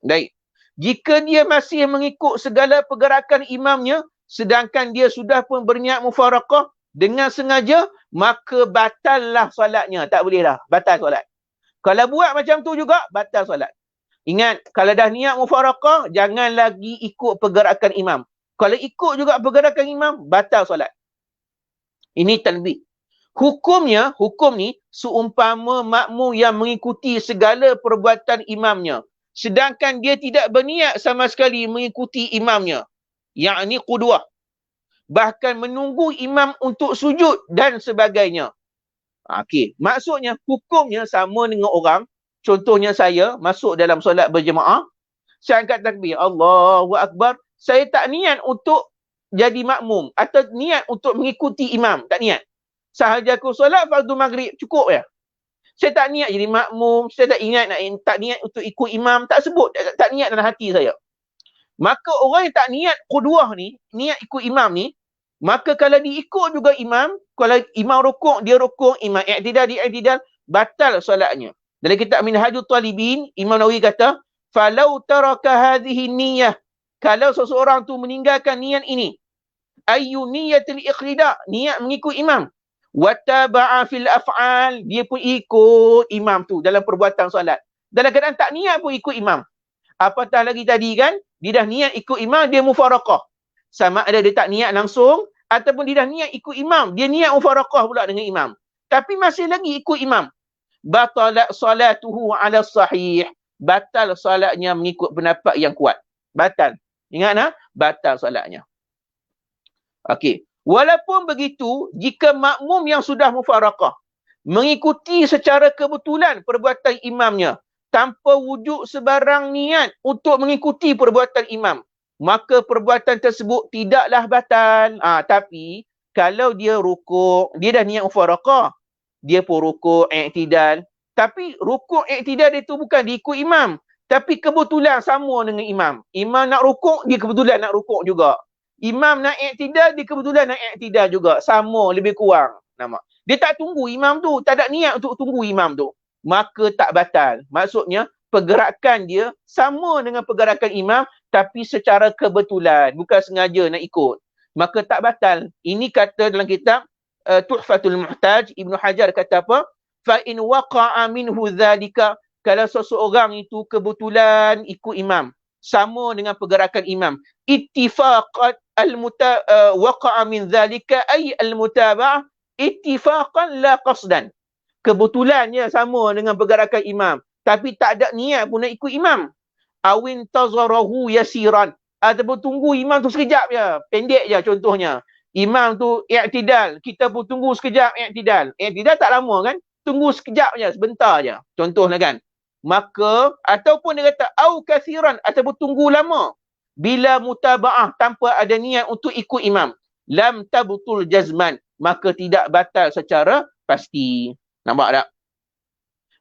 Baik. Jika dia masih mengikut segala pergerakan imamnya, sedangkan dia sudah pun berniat mufaraqah dengan sengaja, maka batallah solatnya. Tak boleh dah. Batal solat. Kalau buat macam tu juga, batal solat. Ingat, kalau dah niat mufaraqah, jangan lagi ikut pergerakan imam. Kalau ikut juga pergerakan imam, batal solat. Ini tanbih. Hukum ni, seumpama makmum yang mengikuti segala perbuatan imamnya, sedangkan dia tidak berniat sama sekali mengikuti imamnya. Yakni qudwah. Bahkan menunggu imam untuk sujud dan sebagainya. Okey, maksudnya hukumnya sama dengan orang. Contohnya saya masuk dalam solat berjemaah, saya angkat takbir, Allahu Akbar. Saya tak niat untuk jadi makmum atau niat untuk mengikuti imam, tak niat. Sahaja aku solat fardu maghrib, cukup ya. Saya tak niat jadi makmum, saya tak ingat tak niat untuk ikut imam, tak sebut, tak niat dalam hati saya. Maka orang yang tak niat qudwah ni, niat ikut imam ni, maka kalau diikut juga imam, kalau imam rukuk, dia rukuk, imam i'tidal, dia i'tidal, batal solatnya. Dalam kitab Minhajul Talibin, Imam Nawawi kata, "Falau taraka hadhihi niyyah." Kalau seseorang tu meninggalkan niat ini, ayyu niyatil iqtida, niat mengikut imam, wa taba'a fil af'al, dia pun ikut imam tu dalam perbuatan solat. Dalam keadaan tak niat pun ikut imam. Apatah lagi tadi kan, dia dah niat ikut imam, dia mufaraqah. Sama ada dia tak niat langsung, ataupun dia dah niat ikut imam, dia niat mufaraqah pula dengan imam. Tapi masih lagi ikut imam. Batalat salatuhu ala sahih. Batal solatnya mengikut pendapat yang kuat. Batal. Ingat nak? Batal solatnya. Okey. Walaupun begitu, jika makmum yang sudah mufaraqah mengikuti secara kebetulan perbuatan imamnya tanpa wujud sebarang niat untuk mengikuti perbuatan imam, maka perbuatan tersebut tidaklah batal. Tapi kalau dia rukuk, dia dah niat mufaraqah, dia pun rukuk i'tidal, tapi rukuk i'tidal itu bukan diikut imam, tapi kebetulan sama dengan imam. Imam nak rukuk, dia kebetulan nak rukuk juga. Imam nak i'tidal, dia kebetulan nak i'tidal juga. Sama, lebih kurang. Dia tak tunggu imam tu, tak ada niat untuk tunggu imam tu, maka tak batal. Maksudnya pergerakan dia sama dengan pergerakan imam, tapi secara kebetulan, bukan sengaja nak ikut, maka tak batal. Ini kata dalam kitab Tuhfatul Muhtaj, Ibnu Hajar kata apa? Fa in waqa'a minhu dzalika, kalau seseorang itu kebetulan ikut imam, sama dengan pergerakan imam, ittifaqat waqa'a min dzalika ay al-mutaba'ah ittifaqan la qasdan. Kebetulannya sama dengan pergerakan imam, tapi tak ada niat pun nak ikut imam. Awin tazarahu yasiran, ataupun tunggu imam tu sekejap je, pendek je contohnya. Imam tu i'tidal, kita pun tunggu sekejap i'tidal. I'tidal tak lama kan? Tunggu sekejap je, sebentar je. Contohnya kan. Maka, ataupun dia kata, au kathiran, ataupun tunggu lama. Bila mutaba'ah, tanpa ada niat untuk ikut imam. Lam tabtul jazman, maka tidak batal secara pasti. Nampak tak?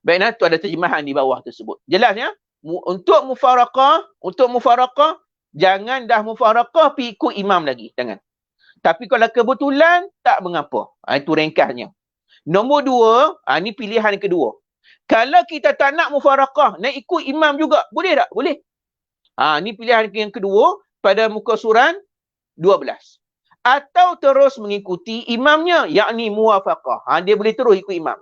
Baiklah, tu ada terjemahan di bawah tersebut. Jelas ya? Untuk mufaraqah, jangan dah mufaraqah pergi ikut imam lagi. Jangan. Tapi kalau kebetulan, tak mengapa. Itu ringkasnya. Nombor 2, ni pilihan kedua. Kalau kita tak nak mufaraqah, nak ikut imam juga, boleh tak? Boleh. Ni pilihan yang kedua pada muka surat 12. Atau terus mengikuti imamnya, yakni muwafaqah. Dia boleh terus ikut imam.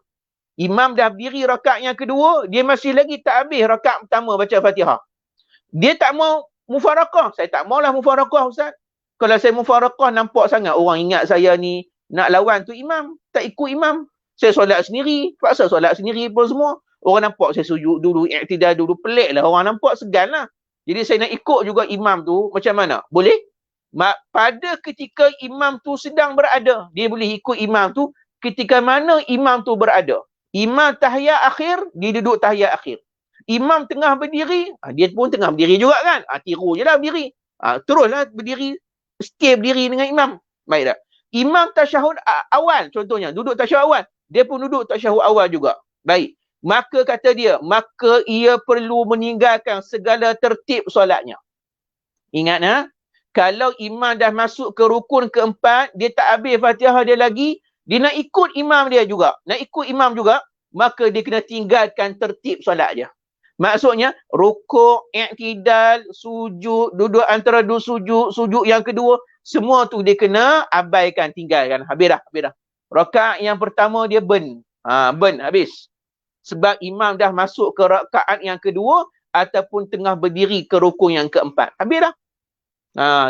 Imam dah berdiri rakaat yang kedua, dia masih lagi tak habis rakaat pertama baca Fatihah. Dia tak mau mufaraqah. Saya tak maulah mufaraqah, Ustaz. Kalau saya mufaraqah, nampak sangat orang ingat saya ni nak lawan tu imam. Tak ikut imam. Saya solat sendiri. Paksa solat sendiri pun semua. Orang nampak saya sujud dulu, i'tidal dulu. Pelik lah. Orang nampak segan lah. Jadi saya nak ikut juga imam tu. Macam mana? Boleh? Pada ketika imam tu sedang berada, dia boleh ikut imam tu ketika mana imam tu berada. Imam tahiyat akhir, dia duduk tahiyat akhir. Imam tengah berdiri, dia pun tengah berdiri juga kan. Tiru je lah berdiri. Teruslah berdiri, stay berdiri dengan imam. Baik tak? Imam tasyahud awal contohnya, duduk tasyahud awal. Dia pun duduk tasyahud awal juga. Baik. Maka kata dia, maka ia perlu meninggalkan segala tertib solatnya. Ingat kalau imam dah masuk ke rukun keempat, dia tak habis Fatihah dia lagi, dia nak ikut imam dia juga. Nak ikut imam juga, maka dia kena tinggalkan tertib solat dia. Maksudnya, rukuk, i'tidal, sujud, duduk antara dua sujud, sujud yang kedua, semua tu dia kena abaikan, tinggalkan. Habis dah. Rakaat yang pertama dia burn, habis. Sebab imam dah masuk ke rakaat yang kedua, ataupun tengah berdiri ke rukun yang keempat. Habis dah.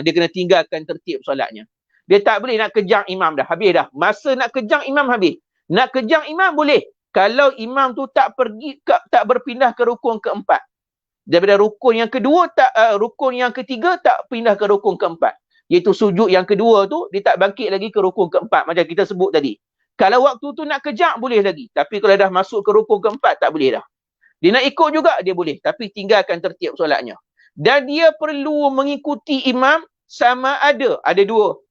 Dia kena tinggalkan tertib solatnya. Dia tak boleh nak kejang imam dah. Habis dah. Masa nak kejang imam habis. Nak kejang imam boleh. Kalau imam tu tak berpindah ke rukun keempat. Daripada rukun yang kedua, rukun yang ketiga tak pindah ke rukun keempat. Iaitu sujud yang kedua tu, dia tak bangkit lagi ke rukun keempat. Macam kita sebut tadi. Kalau waktu tu nak kejang, boleh lagi. Tapi kalau dah masuk ke rukun keempat, tak boleh dah. Dia nak ikut juga, dia boleh. Tapi tinggalkan tertib solatnya. Dan dia perlu mengikuti imam sama ada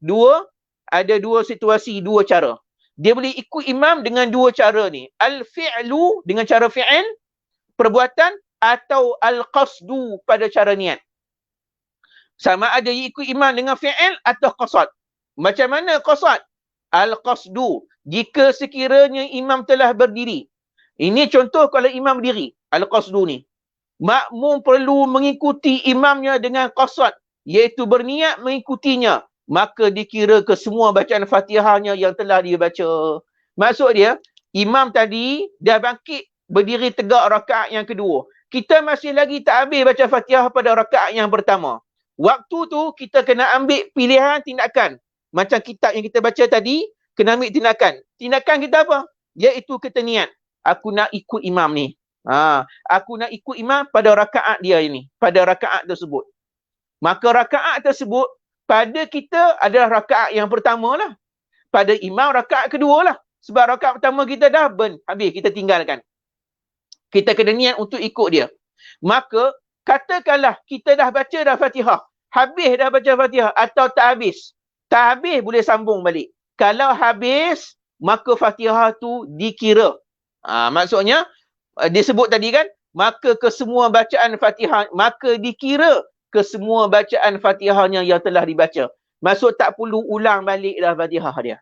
dua situasi, dua cara. Dia boleh ikut imam dengan dua cara ni. Al-fi'lu dengan cara fi'il, perbuatan, atau al-qasdu pada cara niat. Sama ada ikut imam dengan fi'il atau qasad. Macam mana qasad? Al-qasdu, jika sekiranya imam telah berdiri. Ini contoh kalau imam berdiri, al-qasdu ni. Makmum perlu mengikuti imamnya dengan qasad, iaitu berniat mengikutinya. Maka dikira ke semua bacaan Fatihahnya yang telah dia baca. Maksud dia, imam tadi dah bangkit berdiri tegak rakaat yang kedua. Kita masih lagi tak habis baca Fatihah pada rakaat yang pertama. Waktu tu kita kena ambil pilihan tindakan. Macam kitab yang kita baca tadi, kena ambil tindakan. Tindakan kita apa? Iaitu kita niat. Aku nak ikut imam ni. Aku nak ikut imam pada rakaat dia ini. Pada rakaat tersebut. Maka rakaat tersebut pada kita adalah rakaat yang pertama lah. Pada imam rakaat kedua lah. Sebab rakaat pertama kita dah burn. Habis kita tinggalkan. Kita kena niat untuk ikut dia. Maka katakanlah kita dah baca dah Fatihah. Habis dah baca Fatihah atau tak habis. Tak habis boleh sambung balik. Kalau habis, maka Fatihah tu dikira. Maksudnya, disebut tadi kan, maka kesemua bacaan Fatihah, maka dikira kesemua bacaan Fatihahnya yang telah dibaca. Maksud tak perlu ulang balik dah Fatihah dia.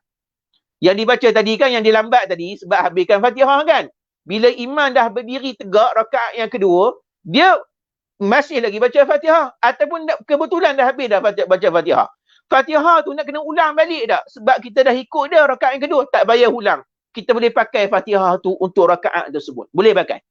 Yang dibaca tadi kan, yang dilambat tadi, sebab habiskan Fatihah kan. Bila imam dah berdiri tegak rakaat yang kedua, dia masih lagi baca Fatihah. Ataupun kebetulan dah habis dah baca Fatihah. Fatihah tu nak kena ulang balik tak? Sebab kita dah ikut dia rakaat yang kedua. Tak payah ulang. Kita boleh pakai Fatihah tu untuk rakaat tersebut. Boleh pakai.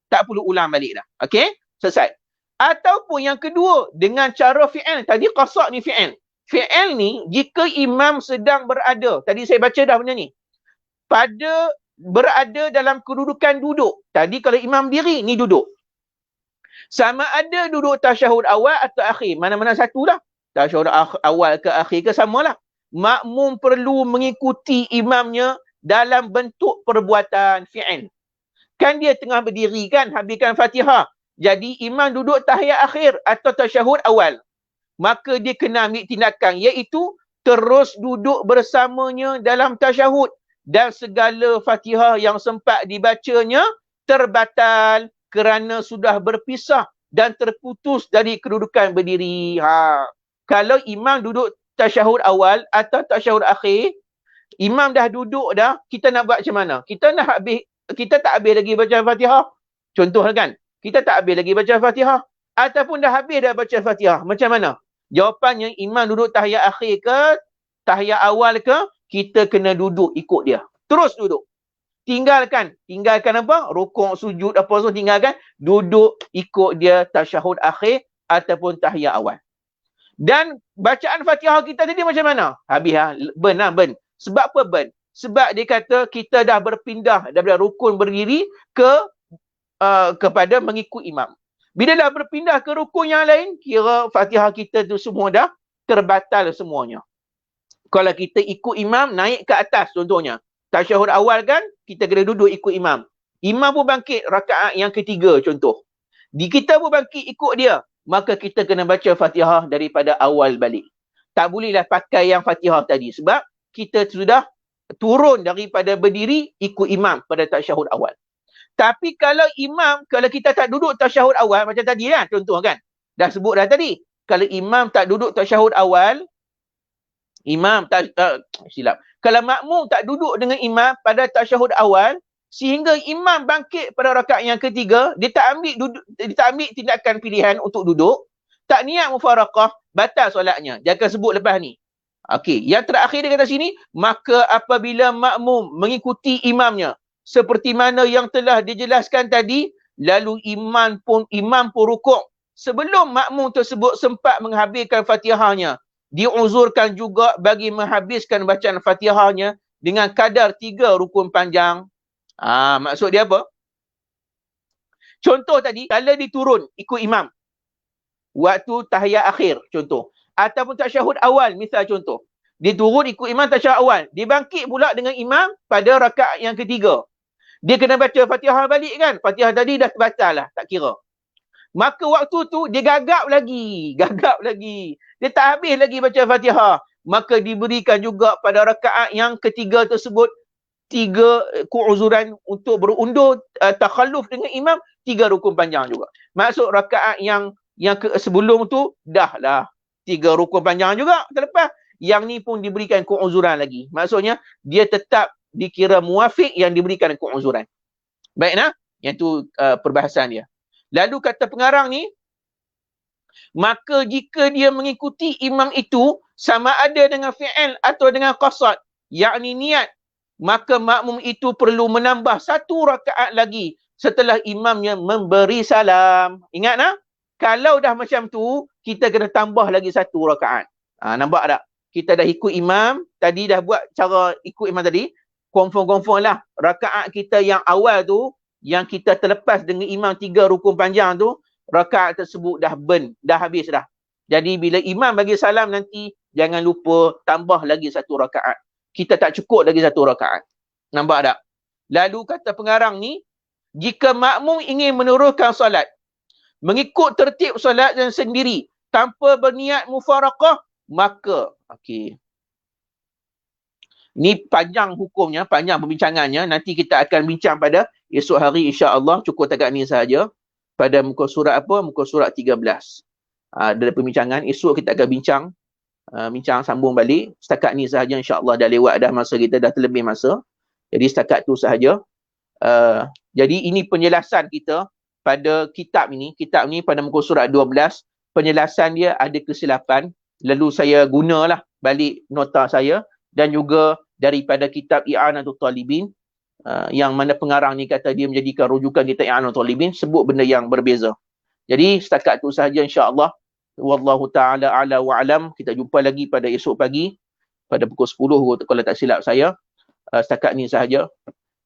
Tak perlu ulang balik dah. Okey? Selesai. Ataupun yang kedua, dengan cara fi'il. Tadi qasad ni fi'il. Fi'il ni, jika imam sedang berada. Tadi saya baca dah benda ni. Berada dalam kedudukan duduk. Tadi kalau imam diri, ni duduk. Sama ada duduk tasyahud awal atau akhir. Mana-mana satu lah. Tasyahud awal ke akhir ke samalah. makmum perlu mengikuti imamnya dalam bentuk perbuatan fi'il. Kan dia tengah berdiri kan, habiskan Fatihah. Jadi imam duduk tahiyat akhir atau tasyahud awal. Maka dia kena ambil tindakan, iaitu terus duduk bersamanya dalam tasyahud. Dan segala Fatihah yang sempat dibacanya terbatal kerana sudah berpisah dan terputus dari kedudukan berdiri. Kalau imam duduk tasyahud awal atau tasyahud akhir, imam dah duduk dah, kita nak buat macam mana? Kita tak habis lagi baca Fatihah. Contoh kan, kita tak habis lagi baca Fatihah. Ataupun dah habis dah baca Fatihah. Macam mana? Jawapannya, imam duduk tahiyat akhir ke, tahiyat awal ke, kita kena duduk ikut dia. Terus duduk. Tinggalkan apa? Rukuk, sujud, apa semua tinggalkan. Duduk ikut dia tasyahud akhir ataupun tahiyat awal. Dan bacaan Fatihah kita tadi macam mana? Habis ben. Sebab apa ben? Sebab dia kata kita dah berpindah daripada rukun berdiri kepada mengikut imam. Bila dah berpindah ke rukun yang lain, kira Fatihah kita tu semua dah terbatal semuanya. Kalau kita ikut imam, naik ke atas contohnya. Tasyahud awal kan, kita kena duduk ikut imam. Imam pun bangkit rakaat yang ketiga contoh. Kita pun bangkit ikut dia. Maka kita kena baca Fatihah daripada awal balik. Tak bolehlah pakai yang Fatihah tadi. Sebab kita sudah turun daripada berdiri ikut imam pada tasyahud awal. Tapi kalau kita tak duduk tasyahud awal macam tadi lah contoh kan. Dah sebut dah tadi. Kalau imam tak duduk tasyahud awal, kalau makmum tak duduk dengan imam pada tasyahud awal sehingga imam bangkit pada rakaat yang ketiga, dia tak ambil tindakan pilihan untuk duduk, tak niat mufaraqah, batal solatnya. Dia akan sebut lepas ni. Okey, yang terakhir dia kata sini, maka apabila makmum mengikuti imamnya seperti mana yang telah dijelaskan tadi, lalu imam pun rukuk sebelum makmum tersebut sempat menghabiskan Fatihahnya, diuzurkan juga bagi menghabiskan bacaan Fatihahnya dengan kadar 3 rukun panjang. Maksud dia apa? Contoh tadi, kalau diturun ikut imam waktu tahiyat akhir contoh, ataupun tasyahud awal misal contoh, dia turun ikut imam tasyahud awal, dia bangkit pula dengan imam pada rakaat yang ketiga, dia kena baca Fatihah balik kan, Fatihah tadi dah batal lah, tak kira. Maka waktu tu dia gagap lagi, dia tak habis lagi baca Fatihah, maka diberikan juga pada rakaat yang ketiga tersebut 3 keuzuran untuk berundur takhalluf dengan imam, 3 rukun panjang juga. Maksud rakaat yang sebelum tu dah lah 3 rukun panjang juga terlepas. Yang ni pun diberikan keuzuran lagi. Maksudnya dia tetap dikira muafiq yang diberikan keuzuran. Baik nah, yang tu perbahasan dia. Lalu kata pengarang ni, maka jika dia mengikuti imam itu sama ada dengan fi'il atau dengan qasad, yakni niat, maka makmum itu perlu menambah 1 rakaat lagi setelah imamnya memberi salam. Ingat nah, kalau dah macam tu, kita kena tambah lagi 1 rakaat. Nampak tak? Kita dah ikut imam, tadi dah buat cara ikut imam tadi, confirm lah. Rakaat kita yang awal tu, yang kita terlepas dengan imam 3 rukun panjang tu, rakaat tersebut dah habis dah. Jadi bila imam bagi salam nanti, jangan lupa tambah lagi 1 rakaat. Kita tak cukup lagi 1 rakaat. Nampak tak? Lalu kata pengarang ni, jika makmum ingin meneruskan solat, mengikut tertib solat yang sendiri, tanpa berniat mufaraqah, maka, ni panjang hukumnya, panjang perbincangannya. Nanti kita akan bincang pada esok hari insya-Allah. Cukup takat ni sahaja. Pada muka surat apa? Muka surat 13. Ada perbincangan. Esok kita akan bincang sambung balik. Setakat ni sahaja insya-Allah, dah lewat dah masa kita, dah terlebih masa. Jadi setakat tu sahaja. Jadi ini penjelasan kita pada kitab ni. Kitab ni pada muka surat 12, penjelasan dia ada kesilapan. Lalu saya gunalah balik nota saya dan juga daripada kitab I'anatul Talibin, yang mana pengarang ni kata dia menjadikan rujukan kitab I'anatul Talibin, sebut benda yang berbeza. Jadi setakat tu sahaja insya-Allah. Wallahu taala a'la wa alam. Kita jumpa lagi pada esok pagi pada pukul 10 kalau tak silap saya. Setakat ni sahaja.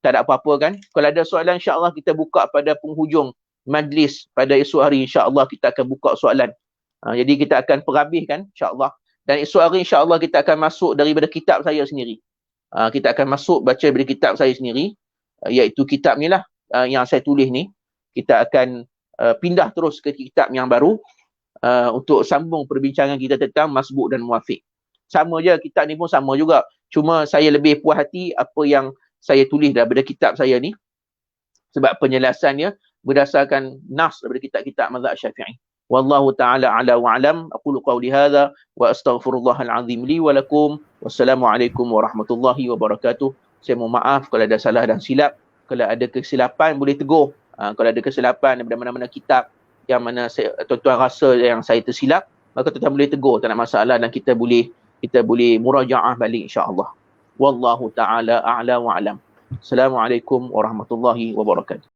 Tak ada apa-apa kan? Kalau ada soalan insya-Allah kita buka pada penghujung majlis pada esok hari, insya-Allah kita akan buka soalan. Jadi kita akan perhabiskan insya-Allah Dan esok hari insya-Allah kita akan masuk daripada kitab saya sendiri. Kita akan masuk baca daripada kitab saya sendiri, iaitu kitab ni lah yang saya tulis ni. Kita akan pindah terus ke kitab yang baru untuk sambung perbincangan kita tentang masbuk dan muwafiq. Sama je, kitab ni pun sama juga. Cuma saya lebih puas hati apa yang saya tulis daripada kitab saya ni, sebab penjelasannya berdasarkan nas daripada kitab-kitab mazhab Syafi'i. Wallahu ta'ala ala wa alam. Aqulu qawli hadha wa astaghfirullahal azim li wa lakum. Wassalamualaikum warahmatullahi wabarakatuh. Saya mohon maaf kalau ada salah dan silap. Kalau ada kesilapan boleh tegur. Kalau ada kesilapan daripada mana-mana kitab yang mana tuan-tuan rasa yang saya tersilap, maka tuan-tuan boleh tegur, tak ada masalah, dan kita boleh murajaah balik insya-Allah. Wallahu ta'ala a'la wa alam. Assalamualaikum warahmatullahi wabarakatuh.